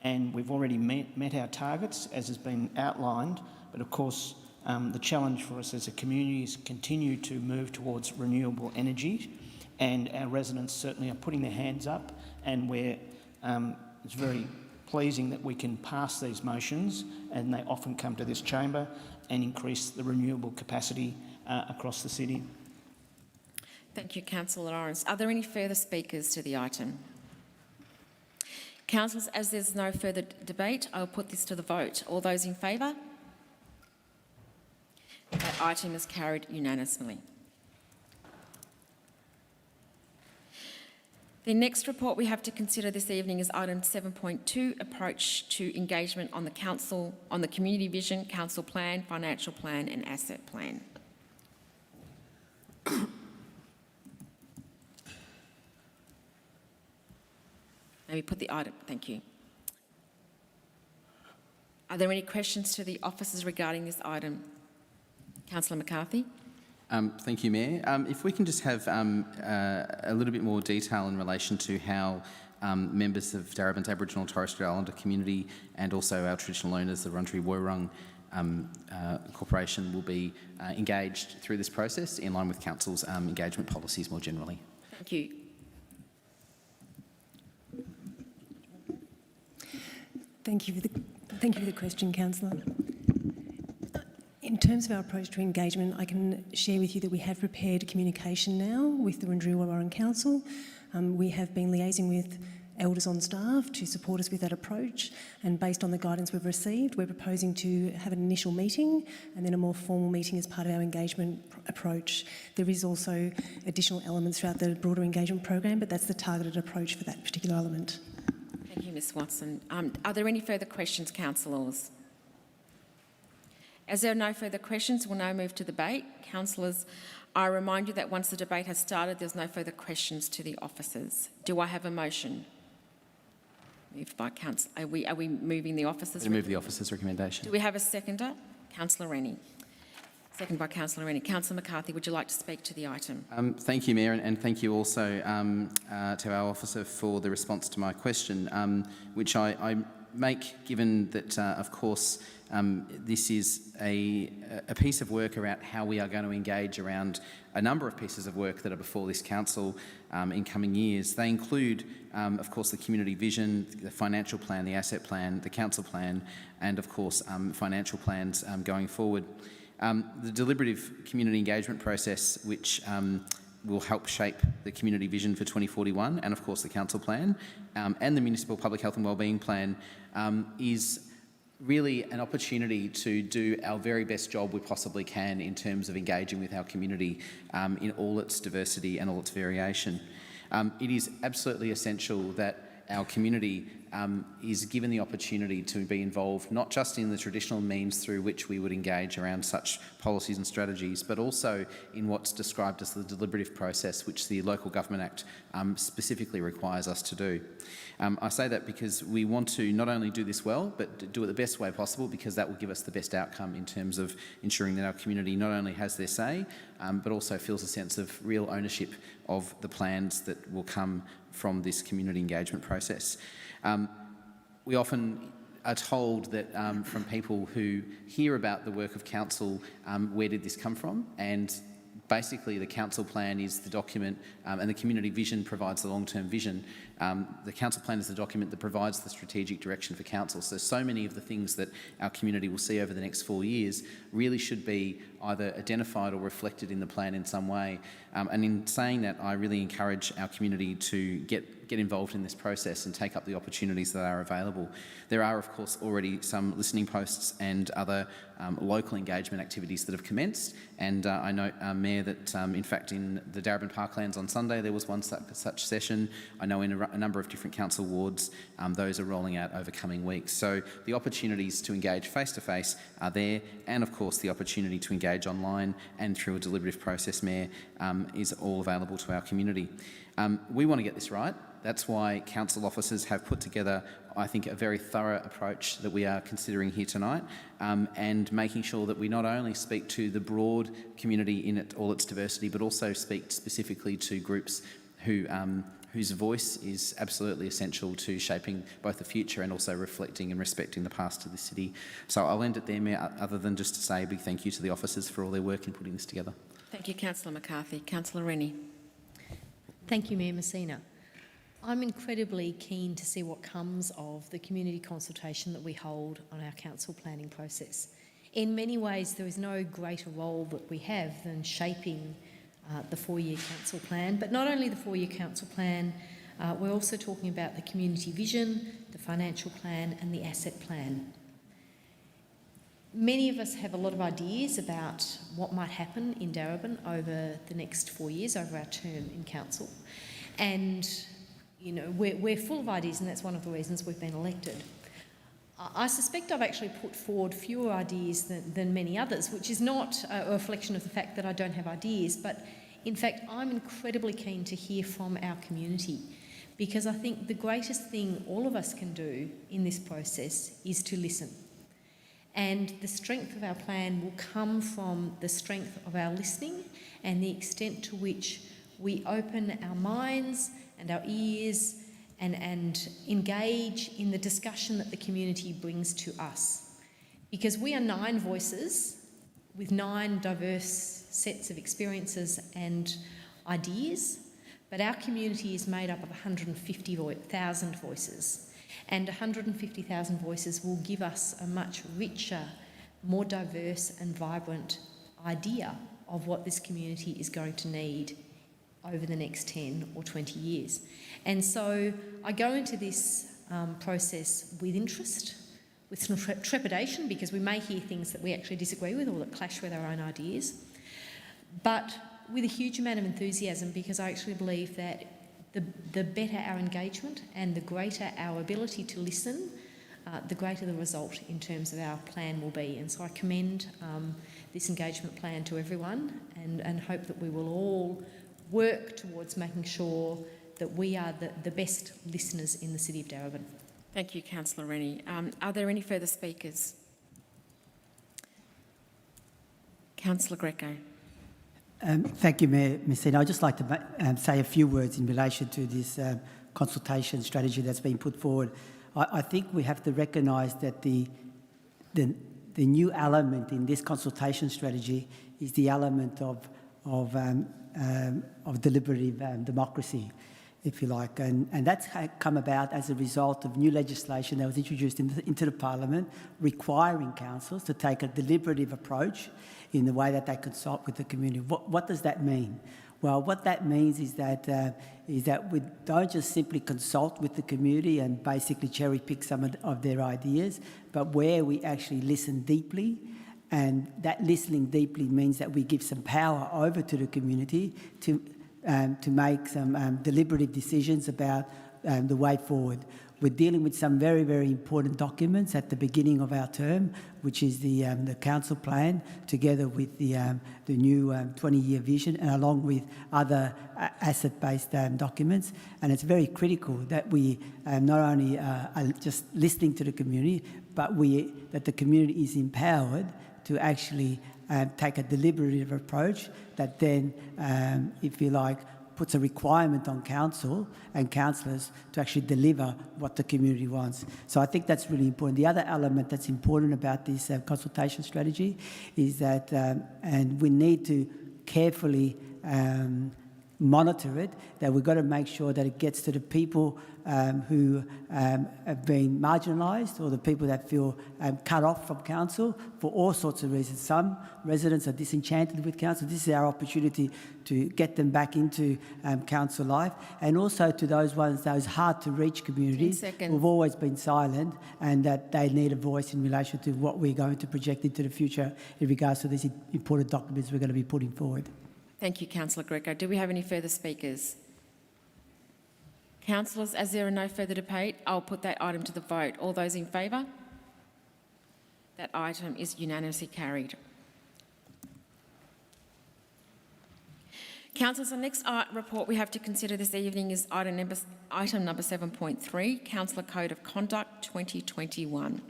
and we've already met our targets as has been outlined, but of course the challenge for us as a community is continue to move towards renewable energy, and our residents certainly are putting their hands up, and it's very pleasing that we can pass these motions, and they often come to this chamber and increase the renewable capacity across the city. Thank you, Councillor Lawrence. Are there any further speakers to the item? Councillors, as there's no further debate, I'll put this to the vote. All those in favour? That item is carried unanimously. The next report we have to consider this evening is item 7.2, approach to engagement on the community vision, council plan, financial plan and asset plan. Maybe put the item, thank you. Are there any questions to the officers regarding this item? Councillor McCarthy. Thank you, Mayor. If we can just have a little bit more detail in relation to how members of Darebin's Aboriginal and Torres Strait Islander community and also our traditional owners, the Wurundjeri Wurrung Corporation, will be engaged through this process in line with Council's engagement policies more generally. Thank you. Thank you for the question, Councillor. In terms of our approach to engagement, I can share with you that we have prepared communication now with the Wurundjeri Wurrung Council. We have been liaising with elders on staff to support us with that approach, and based on the guidance we've received, we're proposing to have an initial meeting and then a more formal meeting as part of our engagement approach. There is also additional elements throughout the broader engagement program, but that's the targeted approach for that particular element. Thank you, Ms Watson. Are there any further questions, councillors? As there are no further questions, we'll now move to debate. Councillors, I remind you that once the debate has started, there's no further questions to the officers. Do I have a motion? Moved by Councillor. Are we moving the officers? Move the officers' recommendation. Do we have a seconder? Councillor Rennie. Second by Councillor Rennie. Councillor McCarthy, would you like to speak to the item? Thank you, Mayor, and thank you also to our officer for the response to my question, which I make, given that, of course, this is a piece of work around how we are going to engage around a number of pieces of work that are before this council in coming years. They include, of course, the community vision, the financial plan, the asset plan, the council plan, and, of course, financial plans going forward. The deliberative community engagement process, which will help shape the community vision for 2041 and, of course, the council plan and the municipal public health and wellbeing plan, is really an opportunity to do our very best job we possibly can in terms of engaging with our community in all its diversity and all its variation. It is absolutely essential that our community is given the opportunity to be involved not just in the traditional means through which we would engage around such policies and strategies, but also in what's described as the deliberative process, which the Local Government Act specifically requires us to do. I say that because we want to not only do this well, but do it the best way possible, because that will give us the best outcome in terms of ensuring that our community not only has their say, but also feels a sense of real ownership of the plans that will come from this community engagement process. We often are told that from people who hear about the work of council, where did this come from? And basically the council plan is the document and the community vision provides the long-term vision. The council plan is the document that provides the strategic direction for council. So many of the things that our community will see over the next 4 years really should be either identified or reflected in the plan in some way. And in saying that, I really encourage our community to get involved in this process and take up the opportunities that are available. There are, of course, already some listening posts and other local engagement activities that have commenced. And I note, Mayor, that in fact in the Darebin Parklands on Sunday there was one such session. I know in a number of different council wards those are rolling out over coming weeks. So the opportunities to engage face-to-face are there, and of course the opportunity to engage online and through a deliberative process, Mayor, is all available to our community. We want to get this right. That's why council officers have put together, I think, a very thorough approach that we are considering here tonight, and making sure that we not only speak to the broad community in all its diversity, but also speak specifically to groups whose voice is absolutely essential to shaping both the future and also reflecting and respecting the past of the city. So I'll end it there, Mayor, other than just to say a big thank you to the officers for all their work in putting this together. Thank you, Councillor McCarthy. Councillor Rennie. Thank you, Mayor Messina. I'm incredibly keen to see what comes of the community consultation that we hold on our council planning process. In many ways, there is no greater role that we have than shaping the four-year council plan, but not only the four-year council plan, we're also talking about the community vision, the financial plan and the asset plan. Many of us have a lot of ideas about what might happen in Darebin over the next 4 years, over our term in council. And, you know, we're full of ideas, and that's one of the reasons we've been elected. I suspect I've actually put forward fewer ideas than many others, which is not a reflection of the fact that I don't have ideas, but in fact I'm incredibly keen to hear from our community, because I think the greatest thing all of us can do in this process is to listen. And the strength of our plan will come from the strength of our listening and the extent to which we open our minds and our ears and engage in the discussion that the community brings to us. Because we are 9 voices with 9 diverse sets of experiences and ideas, but our community is made up of 150,000 voices. And 150,000 voices will give us a much richer, more diverse and vibrant idea of what this community is going to need over the next 10 or 20 years. And so I go into this process with interest, with some trepidation, because we may hear things that we actually disagree with or that clash with our own ideas, but with a huge amount of enthusiasm, because I actually believe that the better our engagement and the greater our ability to listen, the greater the result in terms of our plan will be. And so I commend this engagement plan to everyone and hope that we will all work towards making sure that we are the best listeners in the City of Darebin. Thank you, Councillor Rennie. Are there any further speakers? Councillor Greco. Thank you, Mayor Messina. I'd just like to say a few words in relation to this consultation strategy that's been put forward. I think we have to recognise that the new element in this consultation strategy is the element of deliberative democracy, if you like, and that's come about as a result of new legislation that was introduced into the Parliament, requiring councils to take a deliberative approach in the way that they consult with the community. What does that mean? Well, what that means is that we don't just simply consult with the community and basically cherry pick some of their ideas, but where we actually listen deeply. And that listening deeply means that we give some power over to the community to make some deliberative decisions about the way forward. We're dealing with some very, very important documents at the beginning of our term, which is the council plan, together with the new 20-year vision, and along with other asset-based documents. And it's very critical that we not only are just listening to the community, but that the community is empowered to actually take a deliberative approach that then, if you like, puts a requirement on council and councillors to actually deliver what the community wants. So I think that's really important. The other element that's important about this consultation strategy is that, and we need to carefully monitor it, that we've got to make sure that it gets to the people who have been marginalised, or the people that feel cut off from council for all sorts of reasons. Some residents are disenchanted with council. This is our opportunity to get them back into council life, and also to those hard to reach communities who've always been silent, and that they need a voice in relation to what we're going to project into the future in regards to these important documents we're going to be putting forward. Thank you, Councillor Greco. Do we have any further speakers? Councillors, as there are no further debate, I'll put that item to the vote. All those in favour? That item is unanimously carried. Councillors, the next report we have to consider this evening is item number 7.3, Councillor Code of Conduct 2021.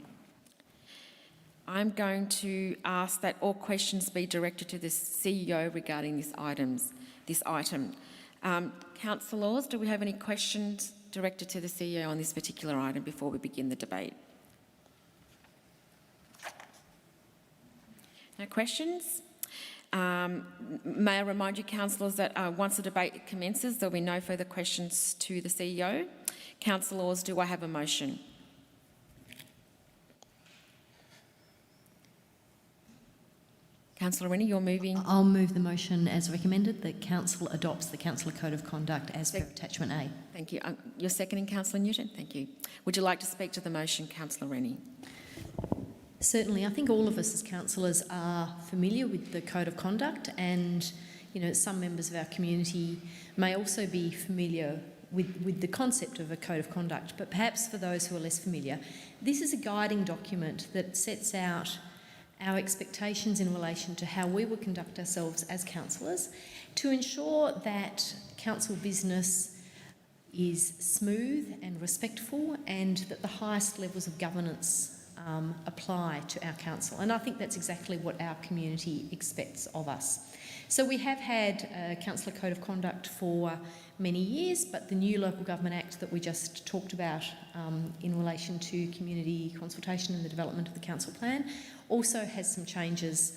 I'm going to ask that all questions be directed to the CEO regarding this item. Councillors, do we have any questions directed to the CEO on this particular item before we begin the debate? No questions? May I remind you, councillors, that once the debate commences, there will be no further questions to the CEO. Councillors, do I have a motion? Councillor Rennie, you're moving. I'll move the motion as recommended that Council adopts the Councillor Code of Conduct as per Attachment A. Thank you. You're seconding, Councillor Newton? Thank you. Would you like to speak to the motion, Councillor Rennie? Certainly. I think all of us as councillors are familiar with the Code of Conduct, and some members of our community may also be familiar with the concept of a Code of Conduct. But perhaps for those who are less familiar, this is a guiding document that sets out our expectations in relation to how we will conduct ourselves as councillors to ensure that council business is smooth and respectful, and that the highest levels of governance apply to our council. And I think that's exactly what our community expects of us. So we have had a Councillor Code of Conduct for many years, but the new Local Government Act that we just talked about in relation to community consultation and the development of the council plan also has some changes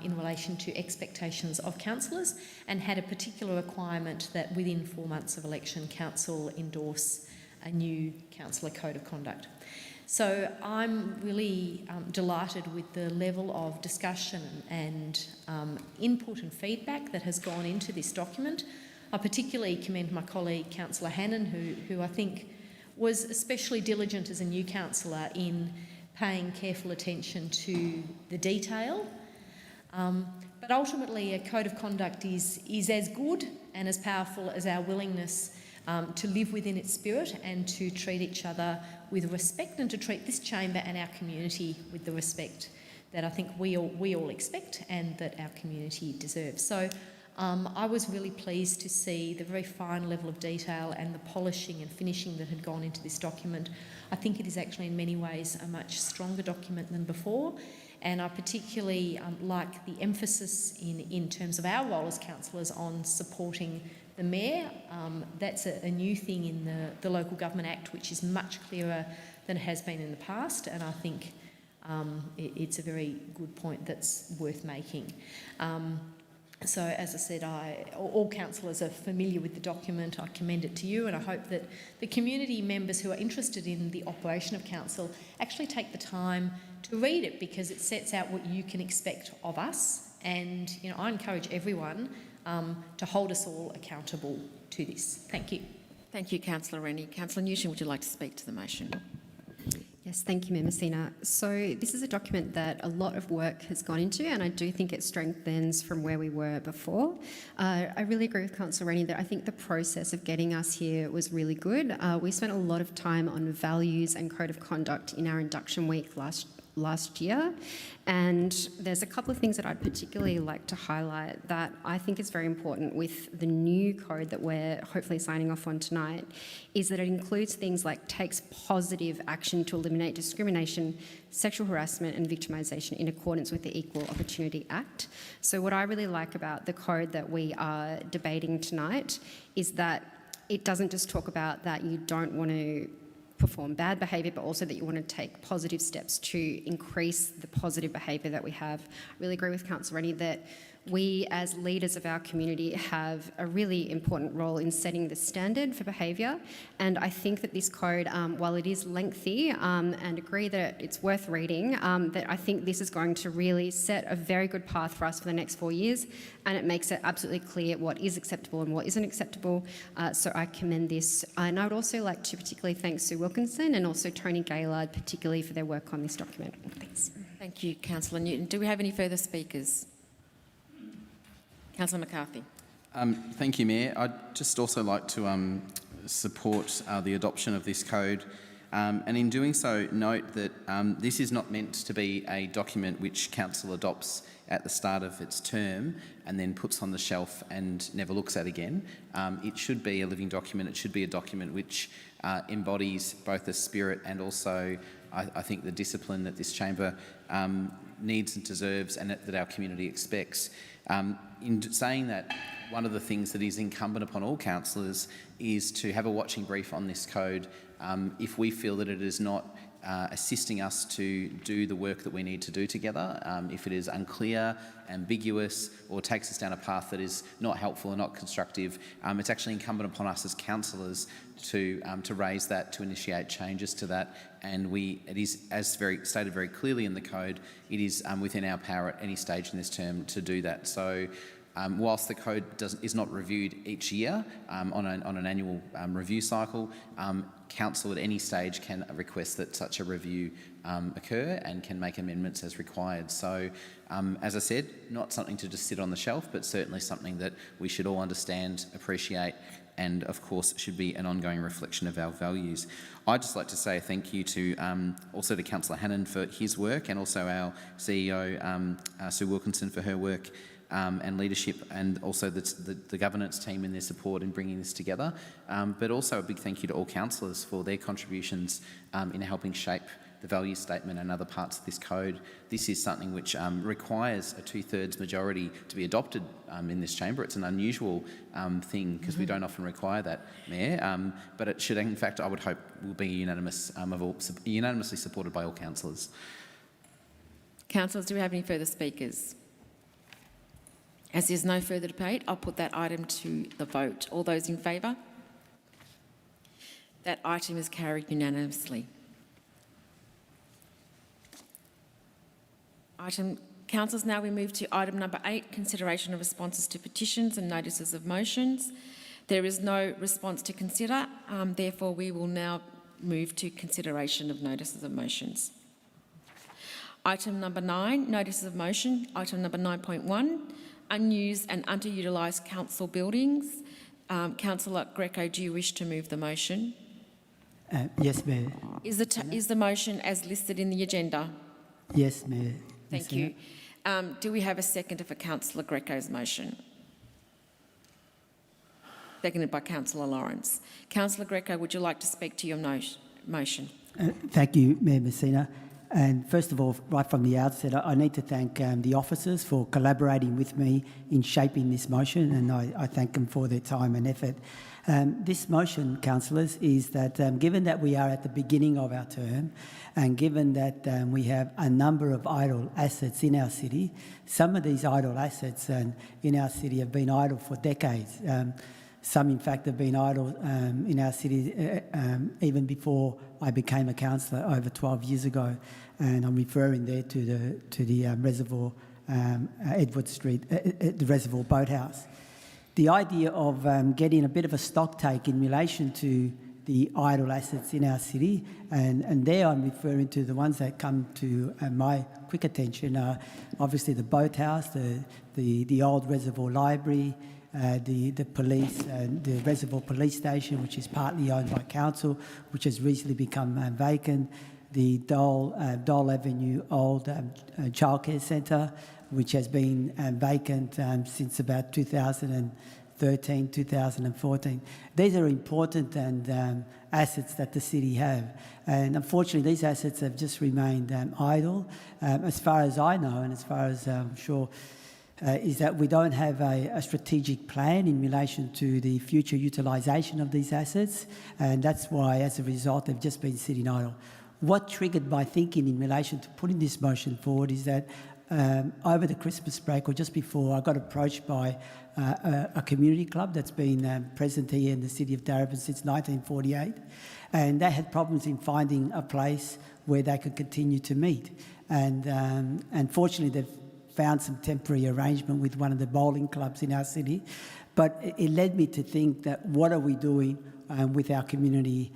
in relation to expectations of councillors, and had a particular requirement that within 4 months of election, council endorse a new Councillor Code of Conduct. So I'm really delighted with the level of discussion and input and feedback that has gone into this document. I particularly commend my colleague Councillor Hannan, who I think was especially diligent as a new councillor in paying careful attention to the detail. But ultimately, a code of conduct is as good and as powerful as our willingness to live within its spirit and to treat each other with respect, and to treat this chamber and our community with the respect that I think we all expect and that our community deserves. So I was really pleased to see the very fine level of detail and the polishing and finishing that had gone into this document. I think it is actually in many ways a much stronger document than before, and I particularly like the emphasis in terms of our role as councillors on supporting the Mayor. That's a new thing in the Local Government Act, which is much clearer than it has been in the past, and I think it's a very good point that's worth making. So, as I said, all councillors are familiar with the document. I commend it to you, and I hope that the community members who are interested in the operation of council actually take the time to read it, because it sets out what you can expect of us. And I encourage everyone to hold us all accountable to this. Thank you. Thank you, Councillor Rennie. Councillor Newton, would you like to speak to the motion? Yes, thank you, Mayor Messina. So this is a document that a lot of work has gone into, and I do think it strengthens from where we were before. I really agree with Councillor Rennie that I think the process of getting us here was really good. We spent a lot of time on values and code of conduct in our induction week last year, and there's a couple of things that I'd particularly like to highlight that I think is very important with the new code that we're hopefully signing off on tonight, is that it includes things like takes positive action to eliminate discrimination, sexual harassment and victimisation in accordance with the Equal Opportunity Act. So what I really like about the code that we are debating tonight is that it doesn't just talk about that you don't want to perform bad behaviour, but also that you want to take positive steps to increase the positive behaviour that we have. I really agree with Councillor Rennie that we as leaders of our community have a really important role in setting the standard for behaviour, and I think that this code, while it is lengthy and agree that it's worth reading, that I think this is going to really set a very good path for us for the next 4 years, and it makes it absolutely clear what is acceptable and what isn't acceptable, so I commend this. And I would also like to particularly thank Sue Wilkinson and also Tony Gaylard particularly for their work on this document. Thanks. Thank you, Councillor Newton. Do we have any further speakers? Councillor McCarthy. Thank you, Mayor. I'd just also like to support the adoption of this code, and in doing so note that this is not meant to be a document which Council adopts at the start of its term and then puts on the shelf and never looks at again. It should be a living document. It should be a document which embodies both the spirit and also, I think, the discipline that this chamber needs and deserves and that our community expects. In saying that, one of the things that is incumbent upon all councillors is to have a watching brief on this code. If we feel that it is not assisting us to do the work that we need to do together, if it is unclear, ambiguous, or takes us down a path that is not helpful and not constructive, it's actually incumbent upon us as councillors to raise that, to initiate changes to that. And it is, as stated very clearly in the code, it is within our power at any stage in this term to do that. So whilst the code is not reviewed each year on an annual review cycle, council at any stage can request that such a review occur and can make amendments as required. So, as I said, not something to just sit on the shelf, but certainly something that we should all understand, appreciate, and of course should be an ongoing reflection of our values. I'd just like to say thank you to also to Councillor Hannan for his work, and also our CEO Sue Wilkinson for her work and leadership, and also the governance team and their support in bringing this together. But also a big thank you to all councillors for their contributions in helping shape the value statement and other parts of this code. This is something which requires a 2/3 majority to be adopted in this chamber. It's an unusual thing because we don't often require that, Mayor, but it should, in fact, I would hope, will be unanimously supported by all councillors. Councillors, do we have any further speakers? As there's no further debate, I'll put that item to the vote. All those in favour? That item is carried unanimously. Councillors, now we move to item number 8, consideration of responses to petitions and notices of motions. There is no response to consider, therefore we will now move to consideration of notices of motions. Item number 9, notices of motion. Item number 9.1, unused and underutilised council buildings. Councillor Greco, do you wish to move the motion? Yes, Mayor. Is the motion as listed in the agenda? Yes, Mayor. Thank you. Do we have a seconder for Councillor Greco's motion? Seconded by Councillor Lawrence. Councillor Greco, would you like to speak to your motion? Thank you, Mayor Messina. And first of all, right from the outset, I need to thank the officers for collaborating with me in shaping this motion, and I thank them for their time and effort. This motion, councillors, is that given that we are at the beginning of our term, and given that we have a number of idle assets in our city, some of these idle assets in our city have been idle for decades. Some, in fact, have been idle in our city even before I became a councillor over 12 years ago, and I'm referring there to the Reservoir, Edward Street, the Reservoir Boathouse. The idea of getting a bit of a stock take in relation to the idle assets in our city, and there I'm referring to the ones that come to my quick attention are obviously the boathouse, the old Reservoir Library, the police, the Reservoir Police Station, which is partly owned by council, which has recently become vacant, the Dole Avenue old childcare centre, which has been vacant since about 2013, 2014. These are important and assets that the city have, and unfortunately these assets have just remained idle. As far as I know, and as far as I'm sure, is that we don't have a strategic plan in relation to the future utilisation of these assets, and that's why, as a result, they've just been sitting idle. What triggered my thinking in relation to putting this motion forward is that over the Christmas break, or just before, I got approached by a community club that's been present here in the city of Darebin since 1948, and they had problems in finding a place where they could continue to meet. And fortunately, they've found some temporary arrangement with one of the bowling clubs in our city, but it led me to think that what are we doing with our community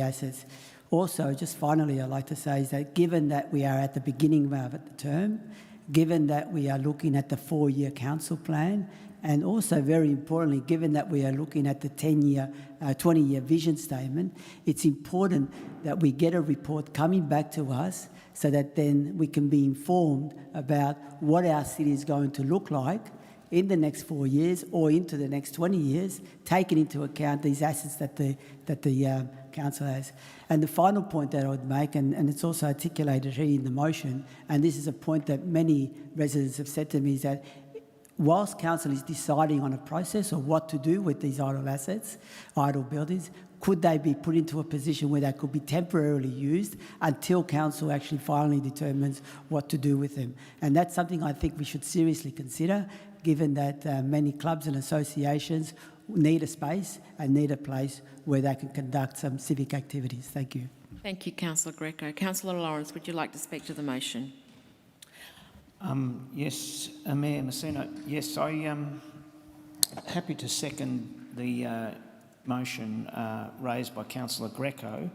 assets. Also, just finally, I'd like to say is that given that we are at the beginning of the term, given that we are looking at the 4-year council plan, and also very importantly, given that we are looking at the 20-year vision statement, it's important that we get a report coming back to us so that then we can be informed about what our city is going to look like in the next 4 years or into the next 20 years, taking into account these assets that the council has. And the final point that I would make, and it's also articulated here in the motion, and this is a point that many residents have said to me, is that whilst council is deciding on a process of what to do with these idle assets, idle buildings, could they be put into a position where they could be temporarily used until council actually finally determines what to do with them? And that's something I think we should seriously consider, given that many clubs and associations need a space and need a place where they can conduct some civic activities. Thank you. Thank you, Councillor Greco. Councillor Lawrence, would you like to speak to the motion? Yes, Mayor Messina. Yes, I am happy to second the motion raised by Councillor Greco.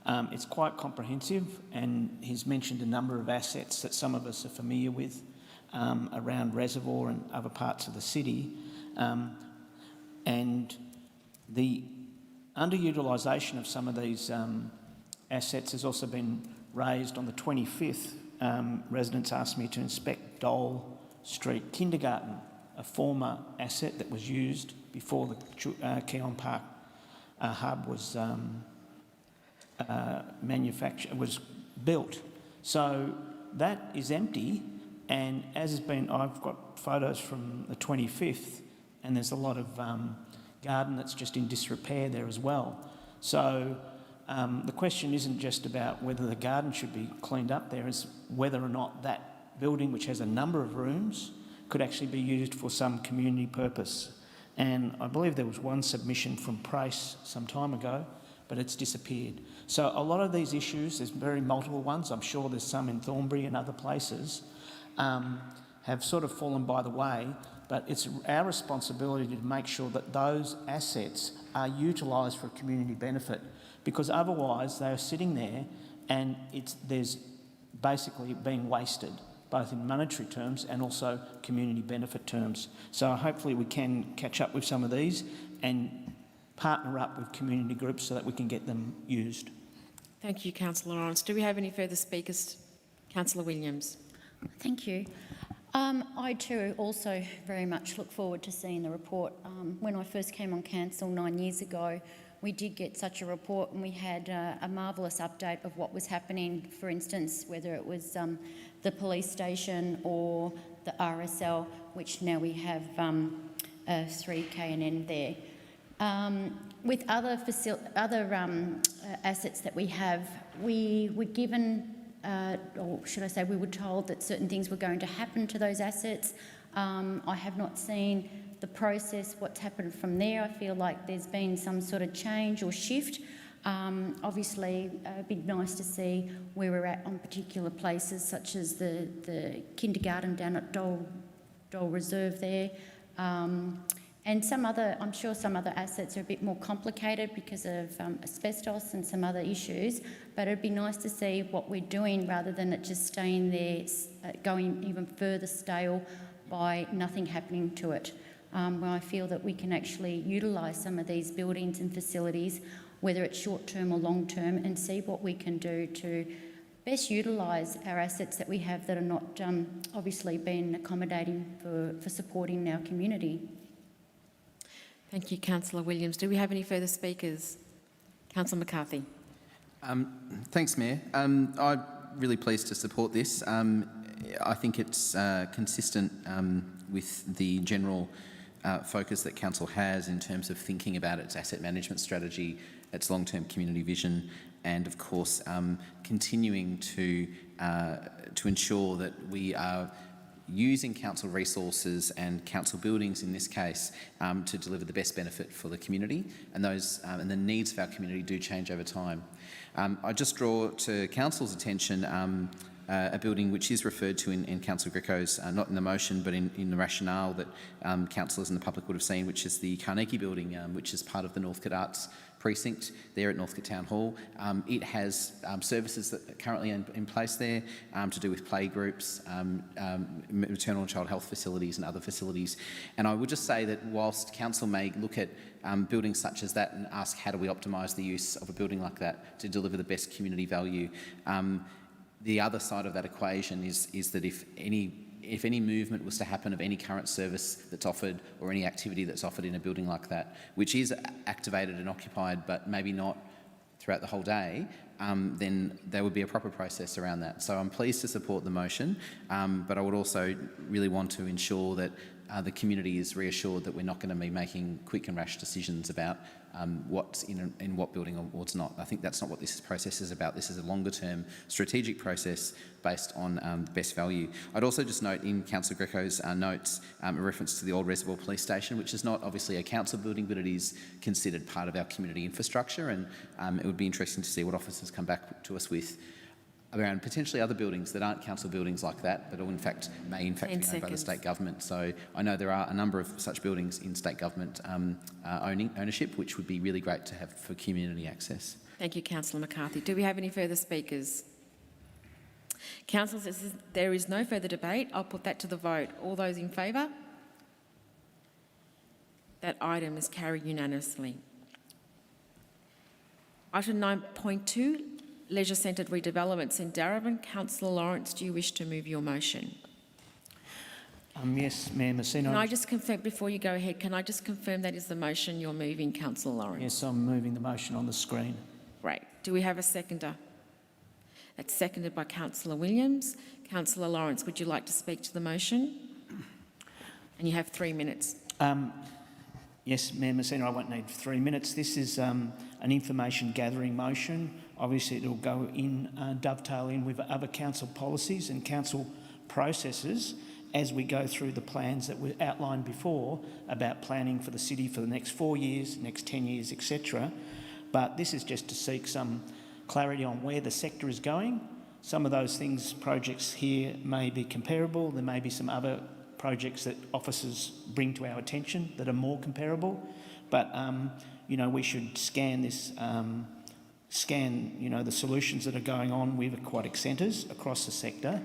It's quite comprehensive, and he's mentioned a number of assets that some of us are familiar with around Reservoir and other parts of the city. And the underutilisation of some of these assets has also been raised. On the 25th. Residents asked me to inspect Dole Street Kindergarten, a former asset that was used before the Keon Park hub was was built. So that is empty, and as has been, I've got photos from the 25th, and there's a lot of garden that's just in disrepair there as well. So the question isn't just about whether the garden should be cleaned up, there is whether or not that building, which has a number of rooms, could actually be used for some community purpose. And I believe there was one submission from Price some time ago, but it's disappeared. So a lot of these issues, there's very multiple ones, I'm sure there's some in Thornbury and other places, have sort of fallen by the way, but it's our responsibility to make sure that those assets are utilised for community benefit, because otherwise they are sitting there and there's basically being wasted, both in monetary terms and also community benefit terms. So hopefully we can catch up with some of these and partner up with community groups so that we can get them used. Thank you, Councillor Lawrence. Do we have any further speakers? Councillor Williams. Thank you. I too also very much look forward to seeing the report. When I first came on council 9 years ago, we did get such a report, and we had a marvellous update of what was happening, for instance, whether it was the police station or the RSL, which now we have 3K&N there. With other assets that we have, we were given, or should I say we were told that certain things were going to happen to those assets. I have not seen the process, what's happened from there. I feel like there's been some sort of change or shift. Obviously, it'd be nice to see where we're at on particular places, such as the kindergarten down at Dole Reserve there. And some other, I'm sure some other assets are a bit more complicated because of asbestos and some other issues, but it'd be nice to see what we're doing rather than it just staying there, going even further stale by nothing happening to it. Where I feel that we can actually utilise some of these buildings and facilities, whether it's short-term or long-term, and see what we can do to best utilise our assets that we have that are not obviously been accommodating for supporting our community. Thank you, Councillor Williams. Do we have any further speakers? Councillor McCarthy. Thanks, Mayor. I'm really pleased to support this. I think it's consistent with the general focus that Council has in terms of thinking about its asset management strategy, its long-term community vision, and of course continuing to ensure that we are using council resources and council buildings in this case to deliver the best benefit for the community, and those and the needs of our community do change over time. I just draw to council's attention a building which is referred to in Councillor Greco's, not in the motion but in the rationale that councillors and the public would have seen, which is the Carnegie building, which is part of the Northcote Arts precinct there at Northcote Town Hall. It has services that are currently in place there to do with playgroups, maternal and child health facilities and other facilities. And I would just say that whilst council may look at buildings such as that and ask how do we optimise the use of a building like that to deliver the best community value, the other side of that equation is that if any movement was to happen of any current service that's offered or any activity that's offered in a building like that, which is activated and occupied but maybe not throughout the whole day, then there would be a proper process around that. So I'm pleased to support the motion, but I would also really want to ensure that the community is reassured that we're not going to be making quick and rash decisions about what's in what building or what's not. I think that's not what this process is about. This is a longer-term strategic process based on best value. I'd also just note in Councillor Greco's notes a reference to the old Reservoir Police Station, which is not obviously a council building, but it is considered part of our community infrastructure, and it would be interesting to see what officers come back to us with around potentially other buildings that aren't council buildings like that, but may in fact be owned by the state government. So I know there are a number of such buildings in state government ownership, which would be really great to have for community access. Thank you, Councillor McCarthy. Do we have any further speakers? Councillors, there is no further debate. I'll put that to the vote. All those in favour? That item is carried unanimously. Item 9.2, leisure-centred redevelopments in Darebin. Councillor Lawrence, do you wish to move your motion? Yes, Mayor Messina. Can I just confirm, before you go ahead, can I just confirm that is the motion you're moving, Councillor Lawrence? Yes, I'm moving the motion on the screen. Great. Do we have a seconder? That's seconded by Councillor Williams. Councillor Lawrence, would you like to speak to the motion? And you have 3 minutes. Yes, Mayor Messina, I won't need 3 minutes. This is an information gathering motion. Obviously, it will go in, dovetail in with other council policies and council processes as we go through the plans that were outlined before about planning for the city for the next 4 years, next 10 years, etc. But this is just to seek some clarity on where the sector is going. Some of those things, projects here may be comparable. There may be some other projects that officers bring to our attention that are more comparable. But, you know, we should scan this, the solutions that are going on with aquatic centres across the sector.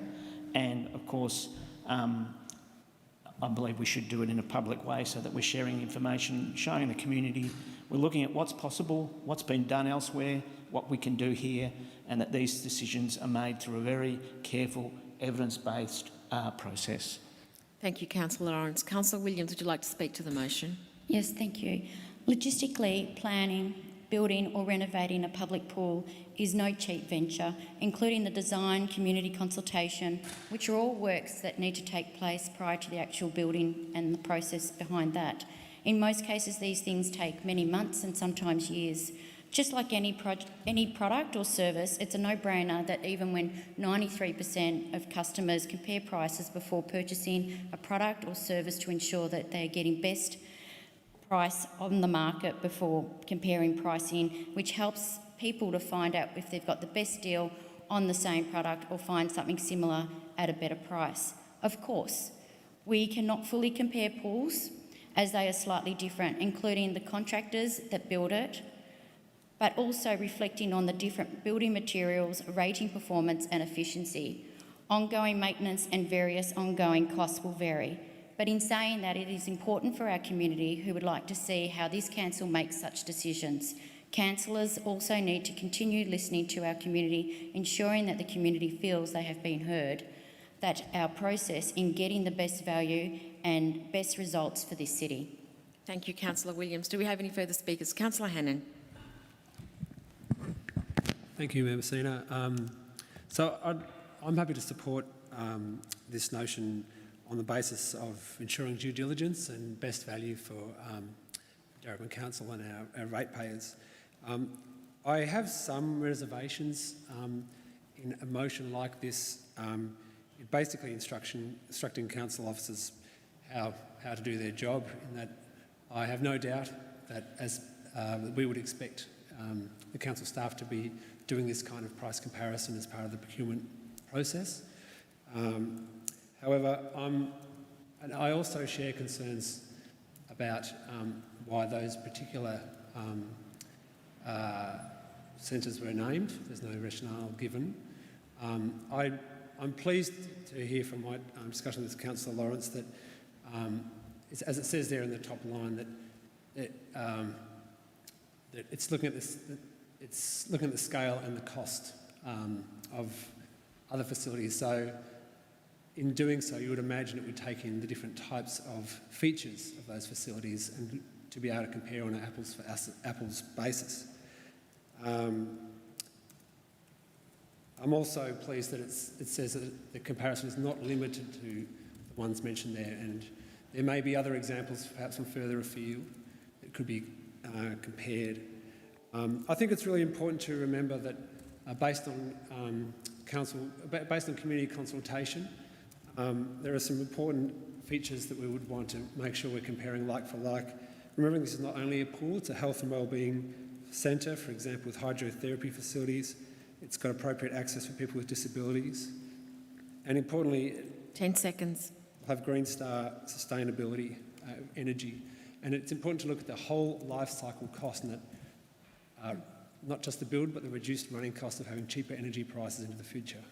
And, of course, I believe we should do it in a public way so that we're sharing information, showing the community. We're looking at what's possible, what's been done elsewhere, what we can do here, and that these decisions are made through a very careful, evidence-based process. Thank you, Councillor Lawrence. Councillor Williams, would you like to speak to the motion? Yes, thank you. Logistically, planning, building or renovating a public pool is no cheap venture, including the design, community consultation, which are all works that need to take place prior to the actual building and the process behind that. In most cases, these things take many months and sometimes years. Just like any product or service, it's a no-brainer that even when 93% of customers compare prices before purchasing a product or service to ensure that they're getting best price on the market before comparing pricing, which helps people to find out if they've got the best deal on the same product or find something similar at a better price. Of course, we cannot fully compare pools as they are slightly different, including the contractors that build it, but also reflecting on the different building materials, rating performance and efficiency. Ongoing maintenance and various ongoing costs will vary. But in saying that, it is important for our community who would like to see how this council makes such decisions. Councillors also need to continue listening to our community, ensuring that the community feels they have been heard, that our process in getting the best value and best results for this city. Thank you, Councillor Williams. Do we have any further speakers? Councillor Hannan. Thank you, Mayor Messina. I'm happy to support this notion on the basis of ensuring due diligence and best value for Darebin Council and our ratepayers. I have some reservations in a motion like this, basically instructing council officers how to do their job, in that I have no doubt that as we would expect the council staff to be doing this kind of price comparison as part of the procurement process. However, and I also share concerns about why those particular centres were named. There's no rationale given. I'm pleased to hear from my discussion with Councillor Lawrence that, as it says there in the top line, that it's looking at this. It's looking at the scale and the cost of other facilities. So in doing so, you would imagine it would take in the different types of features of those facilities and to be able to compare on an apples basis. I'm also pleased that it says that the comparison is not limited to the ones mentioned there, and There may be other examples, perhaps from further afield, that could be compared. I think it's really important to remember that based on community consultation, there are some important features that we would want to make sure we're comparing like for like. Remembering this is not only a pool, it's a health and wellbeing centre, for example, with hydrotherapy facilities. It's got appropriate access for people with disabilities. And importantly, 10 seconds. We'll have Green Star sustainability, energy. And it's important to look at the whole life cycle cost, and that not just the build, but the reduced running cost of having cheaper energy prices into the future.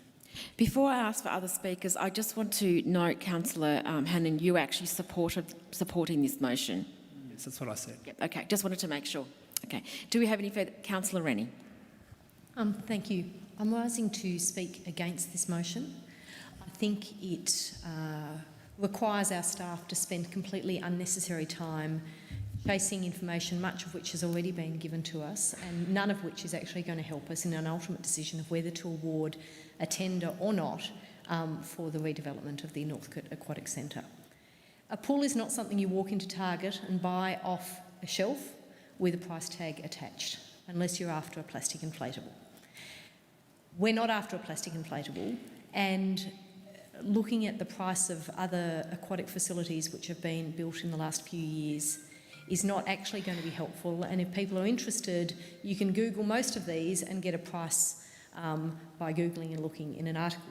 Before I ask for other speakers, I just want to note, Councillor Hannan, you actually supporting this motion. Yes, that's what I said. Yep, okay, just wanted to make sure. Okay, do we have any further? Councillor Rennie. Thank you. I'm rising to speak against this motion. I think it requires our staff to spend completely unnecessary time chasing information, much of which has already been given to us, and none of which is actually going to help us in an ultimate decision of whether to award a tender or not for the redevelopment of the Northcote Aquatic Centre. A pool is not something you walk into Target and buy off a shelf with a price tag attached, unless you're after a plastic inflatable. We're not after a plastic inflatable, and looking at the price of other aquatic facilities which have been built in the last few years is not actually going to be helpful. And if people are interested, you can Google most of these and get a price by Googling and looking in an article.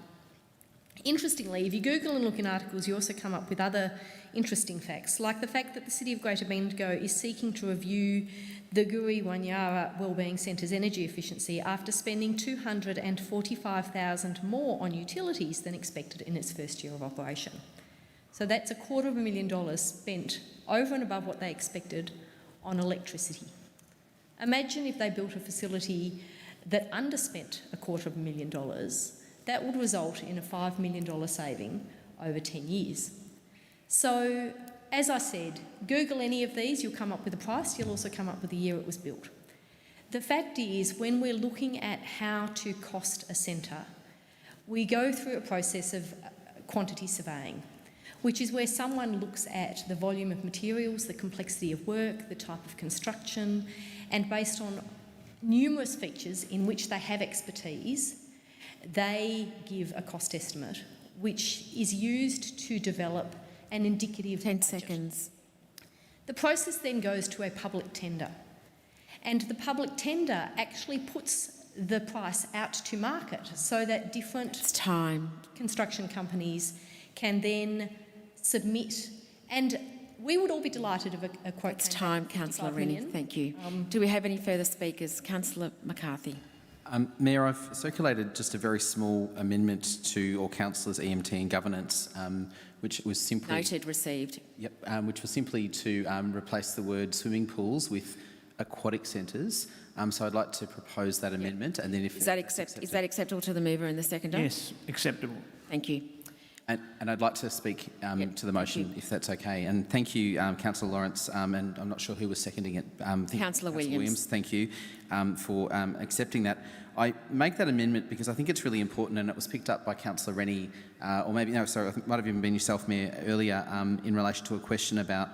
Interestingly, if you Google and look in articles, you also come up with other interesting facts, like the fact that the City of Greater Bendigo is seeking to review the Guri Wanyara Wellbeing Centre's energy efficiency after spending $245,000 more on utilities than expected in its first year of operation. So that's $250,000 spent over and above what they expected on electricity. Imagine if they built a facility that underspent $250,000. That would result in a $5 million saving over 10 years. So, as I said, Google any of these, you'll come up with a price, you'll also come up with the year it was built. The fact is, when we're looking at how to cost a centre, we go through a process of quantity surveying, which is where someone looks at the volume of materials, the complexity of work, the type of construction, and based on numerous features in which they have expertise, they give a cost estimate, which is used to develop an indicative 10 seconds. The process then goes to a public tender, and the public tender actually puts the price out to market so that different construction companies can then submit. And we would all be delighted if a quote. It's time, Councillor Rennie. Thank you. Do we have any further speakers? Councillor McCarthy. Mayor, I've circulated just a very small amendment to all councillors' EMT and governance, which was simply... Noted, received. Yep, which was simply to replace the word swimming pools with aquatic centres. So I'd like to propose that amendment, and then if... Is that acceptable to the mover and the seconder? Yes, acceptable. Thank you. And I'd like to speak to the motion, if that's okay. And thank you, Councillor Lawrence, and I'm not sure who was seconding it. Councillor Williams. Thank you for accepting that. I make that amendment because I think it's really important, and it was picked up by Councillor Rennie, or maybe, no, sorry, I think it might have even been yourself, Mayor, earlier, in relation to a question about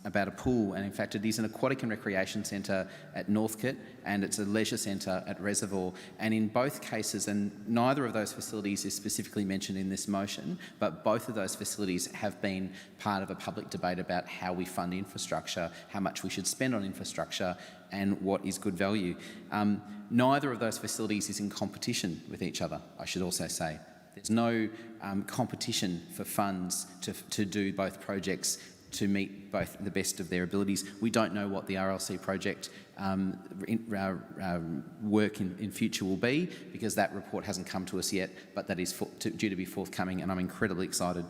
a pool, and in fact it is an aquatic and recreation centre at Northcote and it's a leisure centre at Reservoir, and in both cases, and neither of those facilities is specifically mentioned in this motion, but both of those facilities have been part of a public debate about how we fund infrastructure, how much we should spend on infrastructure and what is good value. Neither of those facilities is in competition with each other, I should also say. There's no competition for funds to do both projects to meet both the best of their abilities. We don't know what the RLC project work in future will be, because that report hasn't come to us yet, but that is due to be forthcoming, and I'm incredibly excited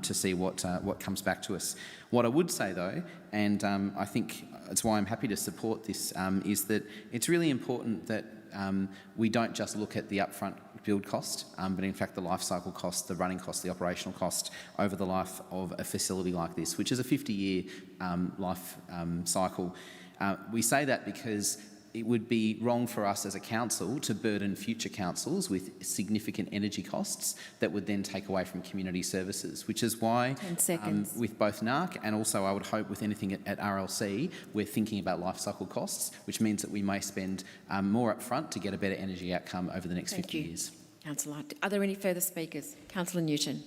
to see what comes back to us. What I would say though, and I think it's why I'm happy to support this, is that it's really important that we don't just look at the upfront build cost, but in fact the life cycle cost, the running cost, the operational cost over the life of a facility like this, which is a 50-year life cycle. We say that because it would be wrong for us as a council to burden future councils with significant energy costs that would then take away from community services, which is why 10 seconds. with both NARC and also I would hope with anything at RLC, we're thinking about life cycle costs, which means that we may spend more up front to get a better energy outcome over the next 50 years. Councillor. Are there any further speakers? Councillor Newton.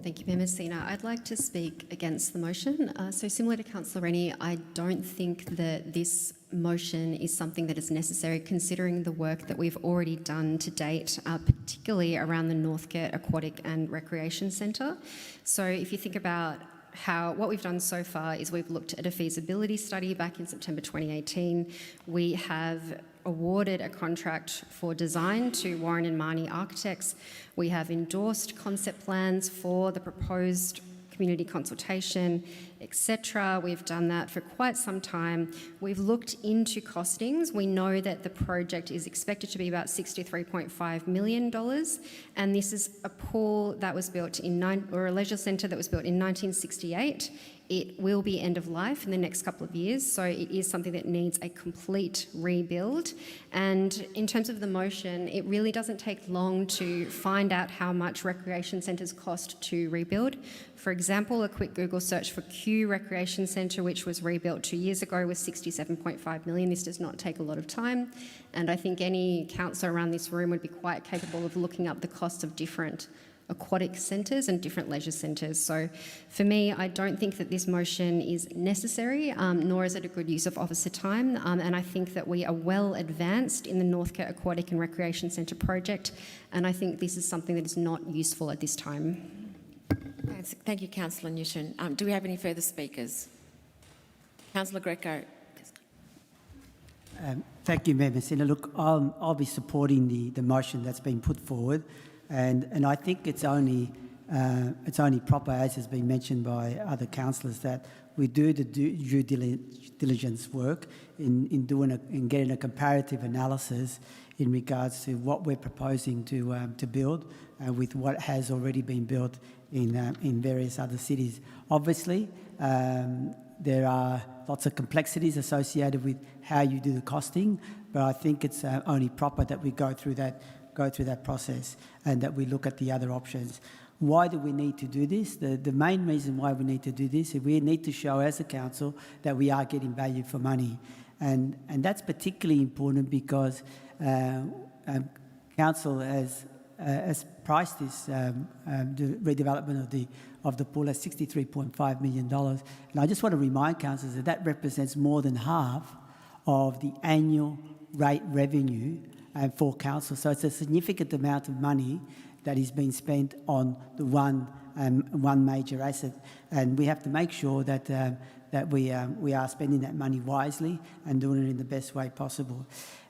Thank you, Mayor Messina. I'd like to speak against the motion. So similar to Councillor Rennie, I don't think that this motion is something that is necessary considering the work that we've already done to date, particularly around the Northgate Aquatic and Recreation Centre. So if you think about what we've done so far is we've looked at a feasibility study back in September 2018. We have awarded a contract for design to Warren and Marnie Architects. We have endorsed concept plans for the proposed community consultation, etc. We've done that for quite some time. We've looked into costings. We know that the project is expected to be about $63.5 million, and this is a pool that was built or a leisure centre that was built in 1968. It will be end of life in the next couple of years, so it is something that needs a complete rebuild. And in terms of the motion, it really doesn't take long to find out how much recreation centres cost to rebuild. For example, a quick Google search for Kew Recreation Centre, which was rebuilt 2 years ago, was $67.5 million. This does not take a lot of time, and I think any councillor around this room would be quite capable of looking up the costs of different aquatic centres and different leisure centres. So for me, I don't think that this motion is necessary, nor is it a good use of officer time, and I think that we are well advanced in the Northcote Aquatic and Recreation Centre project, and I think this is something that is not useful at this time. Thank you, Councillor Newton. Do we have any further speakers? Councillor Greco. Thank you, Mayor Messina. Look, I'll be supporting the motion that's been put forward. And I think it's only proper, as has been mentioned by other councillors, that we do the due diligence work in getting a comparative analysis in regards to what we're proposing to build with what has already been built in various other cities. Obviously, there are lots of complexities associated with how you do the costing, but I think it's only proper that we go through that process and that we look at the other options. Why do we need to do this? The main reason why we need to do this is we need to show as a council that we are getting value for money. And that's particularly important because council has priced this the redevelopment of the pool at $63.5 million. And I just want to remind councillors that represents more than half of the annual rate revenue for council. So it's a significant amount of money that is being spent on the one major asset, and we have to make sure that we are spending that money wisely and doing it in the best way possible.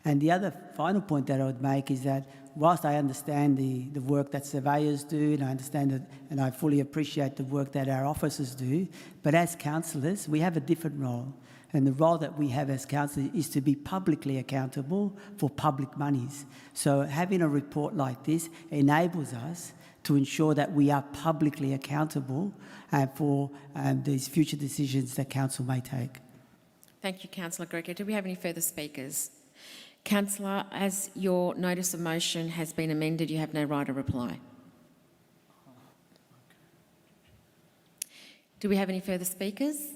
And the other final point that I would make is that whilst I understand the work that surveyors do, and I understand it, and I fully appreciate the work that our officers do, but as councillors, we have a different role. And the role that we have as councillors is to be publicly accountable for public monies. So having a report like this enables us to ensure that we are publicly accountable for these future decisions that council may take. Thank you, Councillor Greco. Do we have any further speakers? Councillor, as your notice of motion has been amended, you have no right of reply. Do we have any further speakers?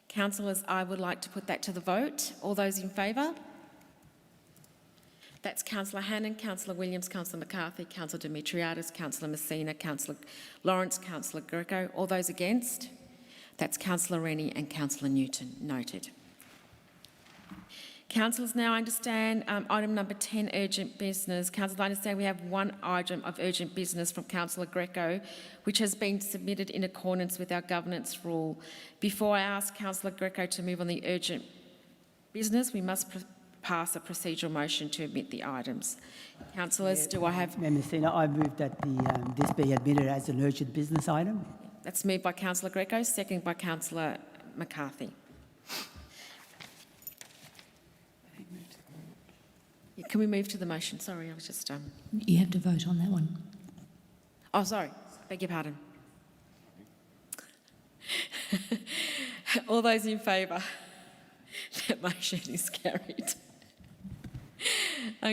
Councillors, I would like to put that to the vote. All those in favour? That's Councillor Hannan, Councillor Williams, Councillor McCarthy, Councillor Dimitriadis, Councillor Messina, Councillor Lawrence, Councillor Greco. All those against? That's Councillor Rennie and Councillor Newton. Noted. Councillors, now I understand item number 10, urgent business. Councillors, I understand we have one item of urgent business from Councillor Greco, which has been submitted in accordance with our governance rule. Before I ask Councillor Greco to move on the urgent business, we must pass a procedural motion to admit the items. Councillors, do I have... Mayor Messina, I move that this be admitted as an urgent business item. That's moved by Councillor Greco, seconded by Councillor McCarthy. Can we move to the motion? Sorry, I was just... You have to vote on that one. Oh, sorry. Beg your pardon. All those in favour? Motion is carried.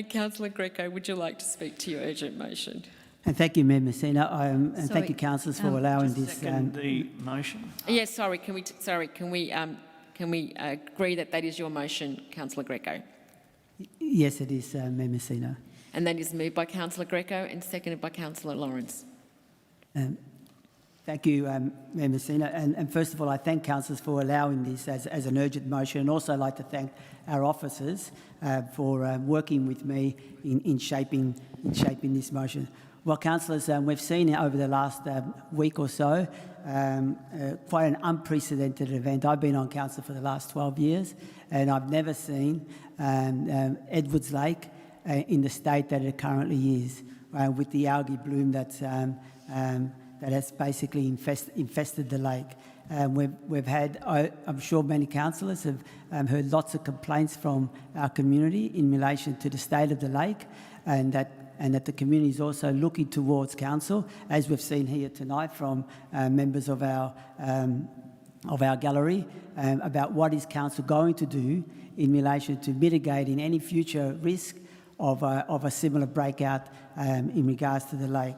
Councillor Greco, would you like to speak to your urgent motion? And thank you, Mayor Messina, and thank you, councillors, for allowing this. The motion. Yes, sorry. Can we agree that that is your motion, Councillor Greco? Yes, it is, Mayor Messina. And that is moved by Councillor Greco and seconded by Councillor Lawrence. Thank you, Mayor Messina. And first of all, I thank councillors for allowing this as an urgent motion, and also I'd like to thank our officers for working with me in shaping this motion. Well, councillors, we've seen over the last week or so quite an unprecedented event. I've been on council for the last 12 years, and I've never seen Edwards Lake in the state that it currently is, with the algae bloom that has basically infested the lake. We've had, I'm sure many councillors have heard lots of complaints from our community in relation to the state of the lake, and that the community is also looking towards council, as we've seen here tonight from members of our gallery, about what is council going to do in relation to mitigating any future risk of a similar breakout in regards to the lake.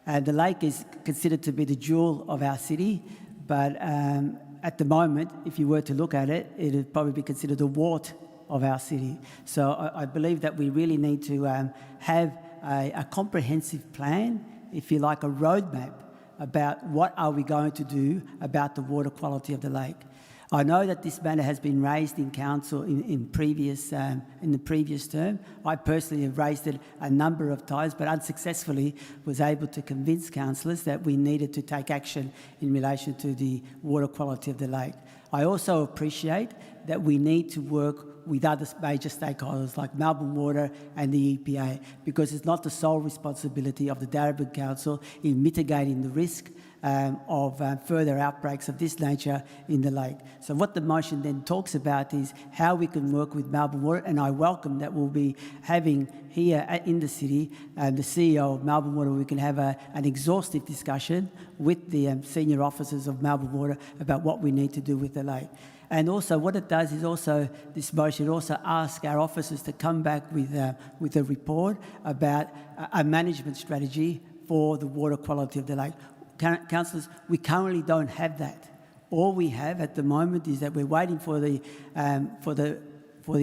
The lake is considered to be the jewel of our city, but at the moment, if you were to look at it, it would probably be considered a wart of our city. So I believe that we really need to have a comprehensive plan, if you like, a roadmap about what are we going to do about the water quality of the lake. I know that this matter has been raised in council in the previous term. I personally have raised it a number of times, but unsuccessfully was able to convince councillors that we needed to take action in relation to the water quality of the lake. I also appreciate that we need to work with other major stakeholders like Melbourne Water and the EPA, because it's not the sole responsibility of the Darebin Council in mitigating the risk of further outbreaks of this nature in the lake. So what the motion then talks about is how we can work with Melbourne Water, and I welcome that we'll be having here in the city the CEO of Melbourne Water. We can have an exhaustive discussion with the senior officers of Melbourne Water about what we need to do with the lake. And also what it does is also, this motion also asks our officers to come back with a report about a management strategy for the water quality of the lake. Councillors, we currently don't have that. All we have at the moment is that we're waiting for the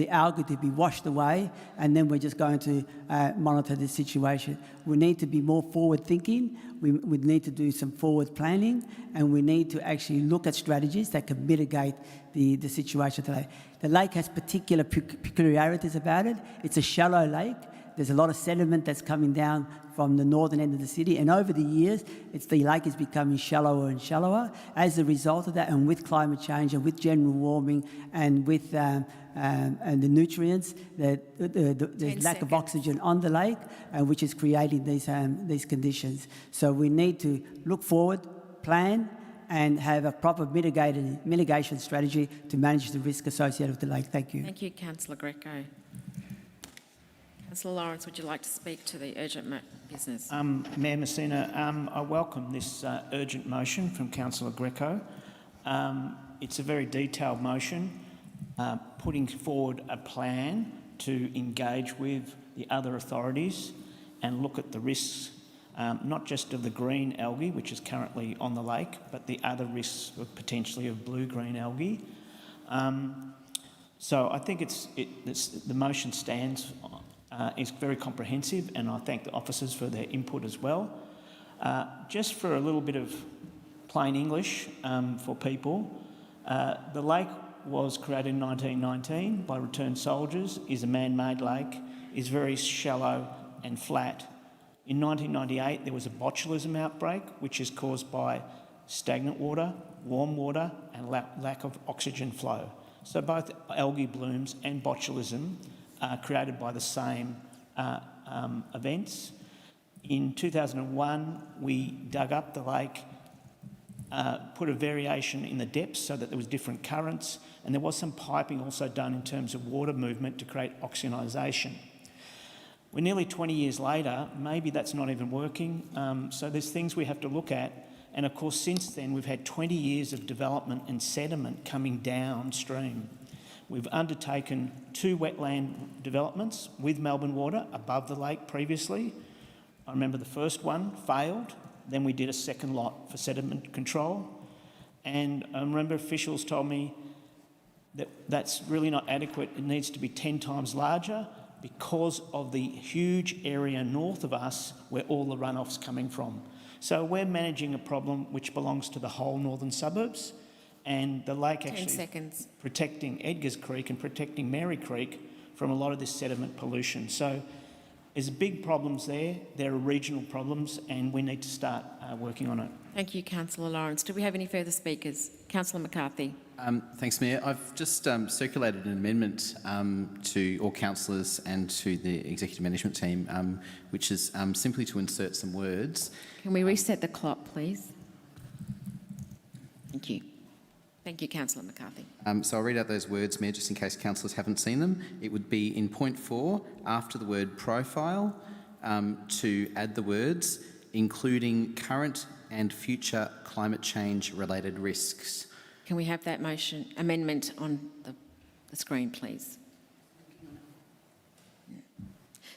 algae to be washed away, and then we're just going to monitor the situation. We need to be more forward-thinking. We need to do some forward planning, and we need to actually look at strategies that can mitigate the situation today. The lake has particular peculiarities about it. It's a shallow lake. There's a lot of sediment that's coming down from the northern end of the city, and over the years, the lake is becoming shallower and shallower. As a result of that, and with climate change and with general warming and with and the nutrients, there's lack of oxygen on the lake, which is creating these conditions. So we need to look forward, plan, and have a proper mitigation strategy to manage the risk associated with the lake. Thank you. Thank you, Councillor Greco. Councillor Lawrence, would you like to speak to the urgent business? Mayor Messina, I welcome this urgent motion from Councillor Greco. It's a very detailed motion, putting forward a plan to engage with the other authorities and look at the risks, not just of the green algae, which is currently on the lake, but the other risks of potentially of blue-green algae. So I think the motion stands. Is very comprehensive, and I thank the officers for their input as well. Just for a little bit of plain English for people, the lake was created in 1919 by returned soldiers, is a man-made lake, is very shallow and flat. In 1998 there was a botulism outbreak, which is caused by stagnant water, warm water and lack of oxygen flow. So both algae blooms and botulism are created by the same events. In 2001, we dug up the lake, put a variation in the depths so that there was different currents, and there was some piping also done in terms of water movement to create oxygenisation. We're nearly 20 years later, maybe that's not even working, so there's things we have to look at. And of course, since then, we've had 20 years of development and sediment coming downstream. We've undertaken 2 wetland developments with Melbourne Water above the lake previously. I remember the first one failed, then we did a second lot for sediment control, and I remember officials told me that that's really not adequate. It needs to be 10 times larger because of the huge area north of us where all the runoff's coming from. So we're managing a problem which belongs to the whole northern suburbs, and the lake 10 actually seconds. protecting Edgars Creek and protecting Mary Creek from a lot of this sediment pollution. So there's big problems there. There are regional problems, and we need to start working on it. Thank you, Councillor Lawrence. Do we have any further speakers? Councillor McCarthy. Thanks, Mayor. I've just circulated an amendment to all councillors and to the executive management team, which is simply to insert some words. Can we reset the clock, please? Thank you. Thank you, Councillor McCarthy. So I'll read out those words, Mayor, just in case councillors haven't seen them. It would be in point 4, after the word profile, to add the words, including current and future climate change related risks. Can we have that motion amendment on the screen, please?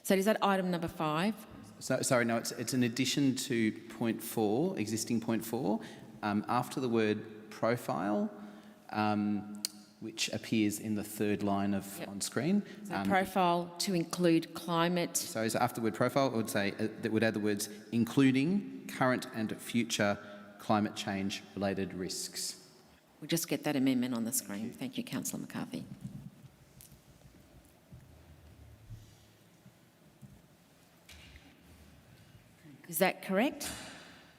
So is that item number 5? So, sorry, no, it's an addition to point 4, existing point 4, after the word profile, which appears in the 3rd line of on screen. So profile to include climate. So after the word profile, I would say that would add the words including current and future climate change related risks. We'll just get that amendment on the screen. Thank you, Councillor McCarthy. Is that correct?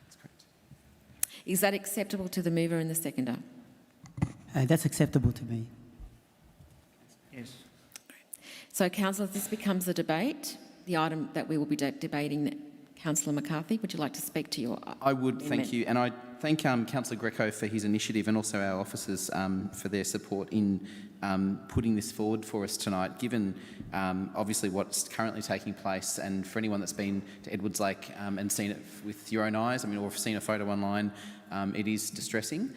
That's correct. Is that acceptable to the mover and the seconder? That's acceptable to me. Yes. So, councillors, this becomes a debate. The item that we will be debating, Councillor McCarthy, would you like to speak to your I would, amendment? thank you. And I thank Councillor Greco for his initiative and also our officers for their support in putting this forward for us tonight, given obviously what's currently taking place. And for anyone that's been to Edwards Lake and seen it with your own eyes, I mean, or seen a photo online, it is distressing.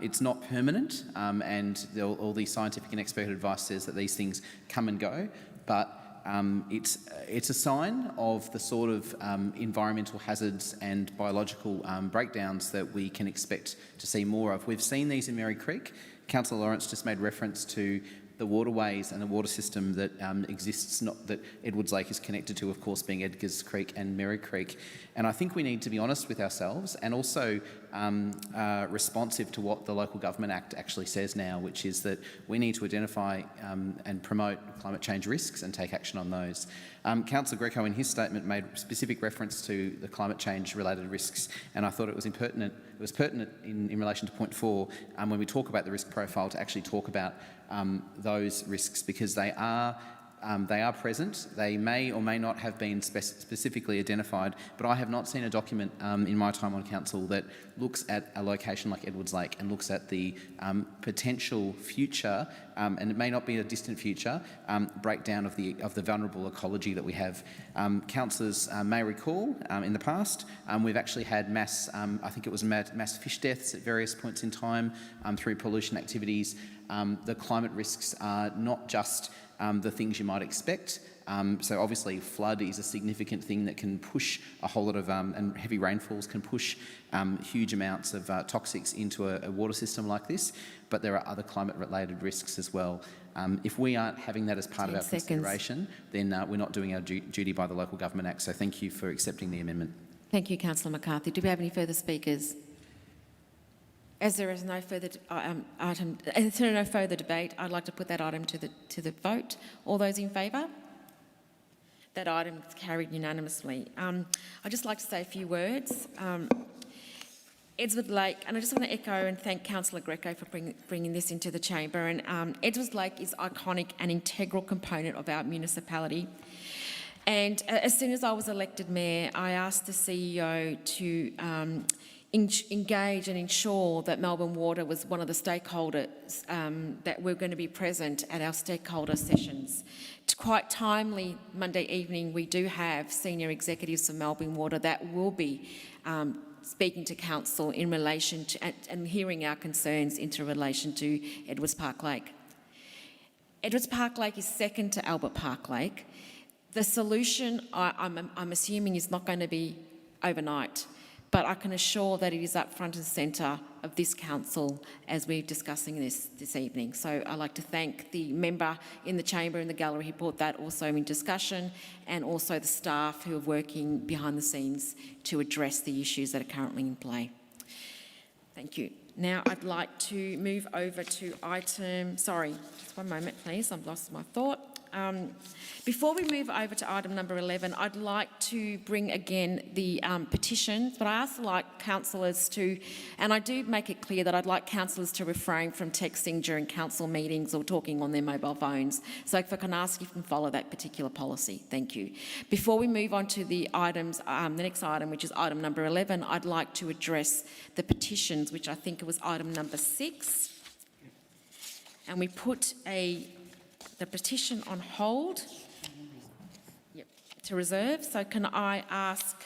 It's not permanent, and all the scientific and expert advice says that these things come and go, but it's a sign of the sort of environmental hazards and biological breakdowns that we can expect to see more of. We've seen these in Mary Creek. Councillor Lawrence just made reference to the waterways and the water system that exists, not that Edwards Lake is connected to, of course, being Edgars Creek and Mary Creek. And I think we need to be honest with ourselves and also responsive to what the Local Government Act actually says now, which is that we need to identify and promote climate change risks and take action on those. Councillor Greco in his statement made specific reference to the climate change related risks, and I thought it was pertinent in relation to point 4 when we talk about the risk profile to actually talk about those risks, because they are present. They may or may not have been specifically identified, but I have not seen a document in my time on council that looks at a location like Edwards Lake and looks at the potential future, and it may not be a distant future, breakdown of the vulnerable ecology that we have. Councillors may recall in the past we've actually had mass fish deaths at various points in time through pollution activities. The climate risks are not just the things you might expect. So obviously flood is a significant thing that can push a whole lot of, and heavy rainfalls can push huge amounts of toxics into a water system like this, but there are other climate related risks as well. If we aren't having that as part of our consideration, then we're not doing our duty by the Local Government Act. So thank you for accepting the amendment. Thank you, Councillor McCarthy. Do we have any further speakers? As there is no further debate, I'd like to put that item to the vote. All those in favour? That item is carried unanimously. I'd just like to say a few words. Edwards Lake, and I just want to echo and thank Councillor Greco for bringing this into the chamber. And Edwards Lake is iconic and integral component of our municipality. And as soon as I was elected mayor, I asked the CEO to engage and ensure that Melbourne Water was one of the stakeholders that were going to be present at our stakeholder sessions. It's quite timely, Monday evening, we do have senior executives from Melbourne Water that will be speaking to council in relation to and hearing our concerns into relation to Edwards Park Lake. Edwards Park Lake is second to Albert Park Lake. The solution, I'm assuming, is not going to be overnight, but I can assure that it is up front and centre of this council as we're discussing this evening. So I'd like to thank the member in the chamber and the gallery who brought that also in discussion, and also the staff who are working behind the scenes to address the issues that are currently in play. Thank you. Now I'd like to move over to item, sorry, just one moment please, I've lost my thought. Before we move over to item number 11, I'd like to bring again the petitions, but I also like councillors to, and I do make it clear that I'd like councillors to refrain from texting during council meetings or talking on their mobile phones. So if I can ask if you can follow that particular policy, thank you. Before we move on to the items, the next item, which is item number 11, I'd like to address the petitions, which I think it was item number 6. And we put the petition on hold to reserve. So can I ask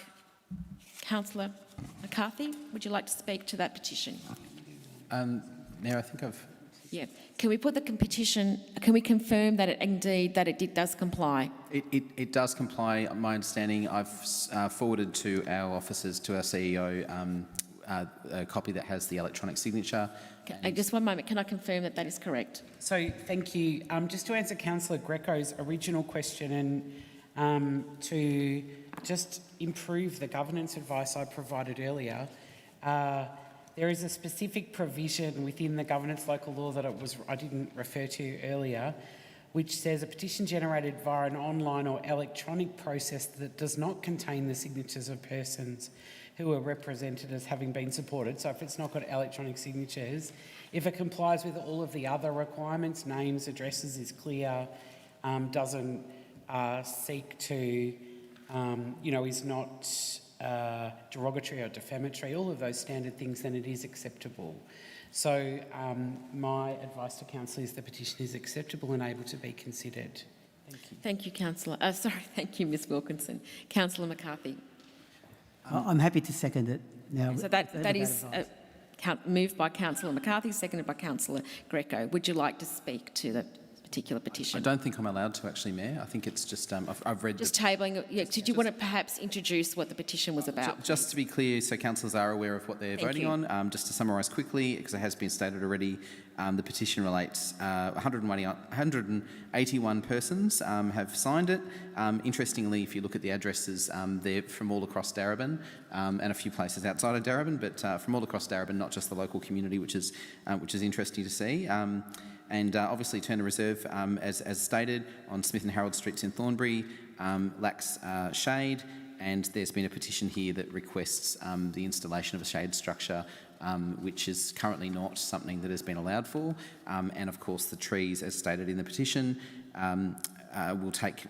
Councillor McCarthy, would you like to speak to that petition? Mayor, I think I've... Yeah. Can we put the petition, can we confirm that it does comply? It does comply. My understanding, I've forwarded to our officers, to our CEO, a copy that has the electronic signature. Just one moment, can I confirm that is correct? So thank you. Just to answer Councillor Greco's original question and to just improve the governance advice I provided earlier, there is a specific provision within the governance local law that I didn't refer to earlier, which says a petition generated via an online or electronic process that does not contain the signatures of persons who are represented as having been supported. So if it's not got electronic signatures, if it complies with all of the other requirements, names, addresses, is clear, doesn't seek to, is not derogatory or defamatory, all of those standard things, then it is acceptable. So my advice to council is the petition is acceptable and able to be considered. Thank you. Thank you, Councillor. Thank you, Ms Wilkinson. Councillor McCarthy. I'm happy to second it now. So that is moved by Councillor McCarthy, seconded by Councillor Greco. Would you like to speak to the particular petition? I don't think I'm allowed to actually, Mayor. I think it's just, I've read... Just tabling it. Yeah, did you want to perhaps introduce what the petition was about? Just to be clear, so councillors are aware of what they're voting on, just to summarise quickly, because it has been stated already, the petition relates, 181 persons have signed it. Interestingly, if you look at the addresses, they're from all across Darebin and a few places outside of Darebin, but from all across Darebin, not just the local community, which is interesting to see. And obviously Turner Reserve, as stated, on Smith and Harold Streets in Thornbury, lacks shade, and there's been a petition here that requests the installation of a shade structure, which is currently not something that has been allowed for. And of course the trees, as stated in the petition, will take,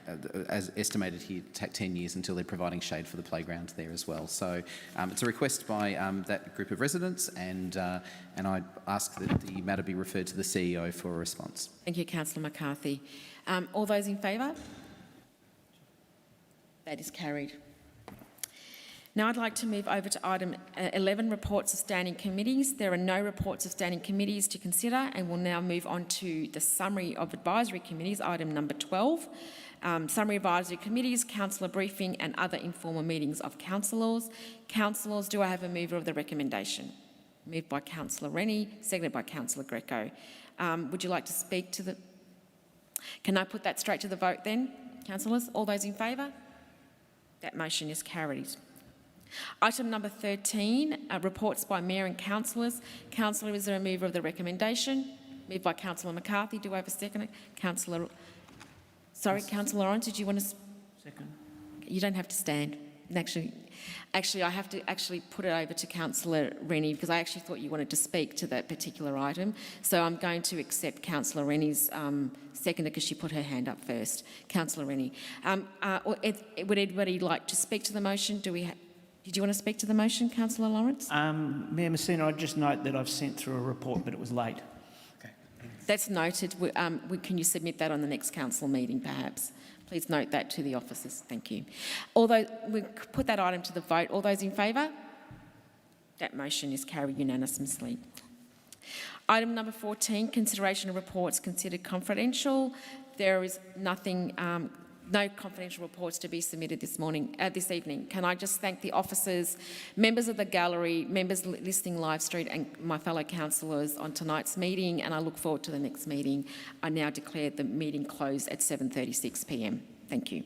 as estimated here, take 10 years until they're providing shade for the playground there as well. So it's a request by that group of residents, and I ask that the matter be referred to the CEO for a response. Thank you, Councillor McCarthy. All those in favour? That is carried. Now I'd like to move over to item 11, reports of standing committees. There are no reports of standing committees to consider, and we'll now move on to the summary of advisory committees, item number 12. Summary advisory committees, councillor briefing and other informal meetings of councillors. Councillors, do I have a mover of the recommendation? Moved by Councillor Rennie, seconded by Councillor Greco. Would you like to speak to the... Can I put that straight to the vote then, councillors? All those in favour? That motion is carried. Item number 13, reports by Mayor and Councillors. Councillor, is there a mover of the recommendation? Moved by Councillor McCarthy. Do I have a second? Councillor Lawrence, did you want to... Second. You don't have to stand. Actually, I have to put it over to Councillor Rennie, because I actually thought you wanted to speak to that particular item. So I'm going to accept Councillor Rennie's seconder, because she put her hand up first. Councillor Rennie. Would anybody like to speak to the motion? Did you want to speak to the motion, Councillor Lawrence? Mayor Messina, I'd just note that I've sent through a report, but it was late. Okay. That's noted. Can you submit that on the next council meeting, perhaps? Please note that to the officers. Thank you. Although we put that item to the vote. All those in favour? That motion is carried unanimously. Item number 14, consideration of reports considered confidential. There is nothing, no confidential reports to be submitted this evening. Can I just thank the officers, members of the gallery, members listening live stream, and my fellow councillors on tonight's meeting, and I look forward to the next meeting. I now declare the meeting closed at 7:36 p.m. Thank you.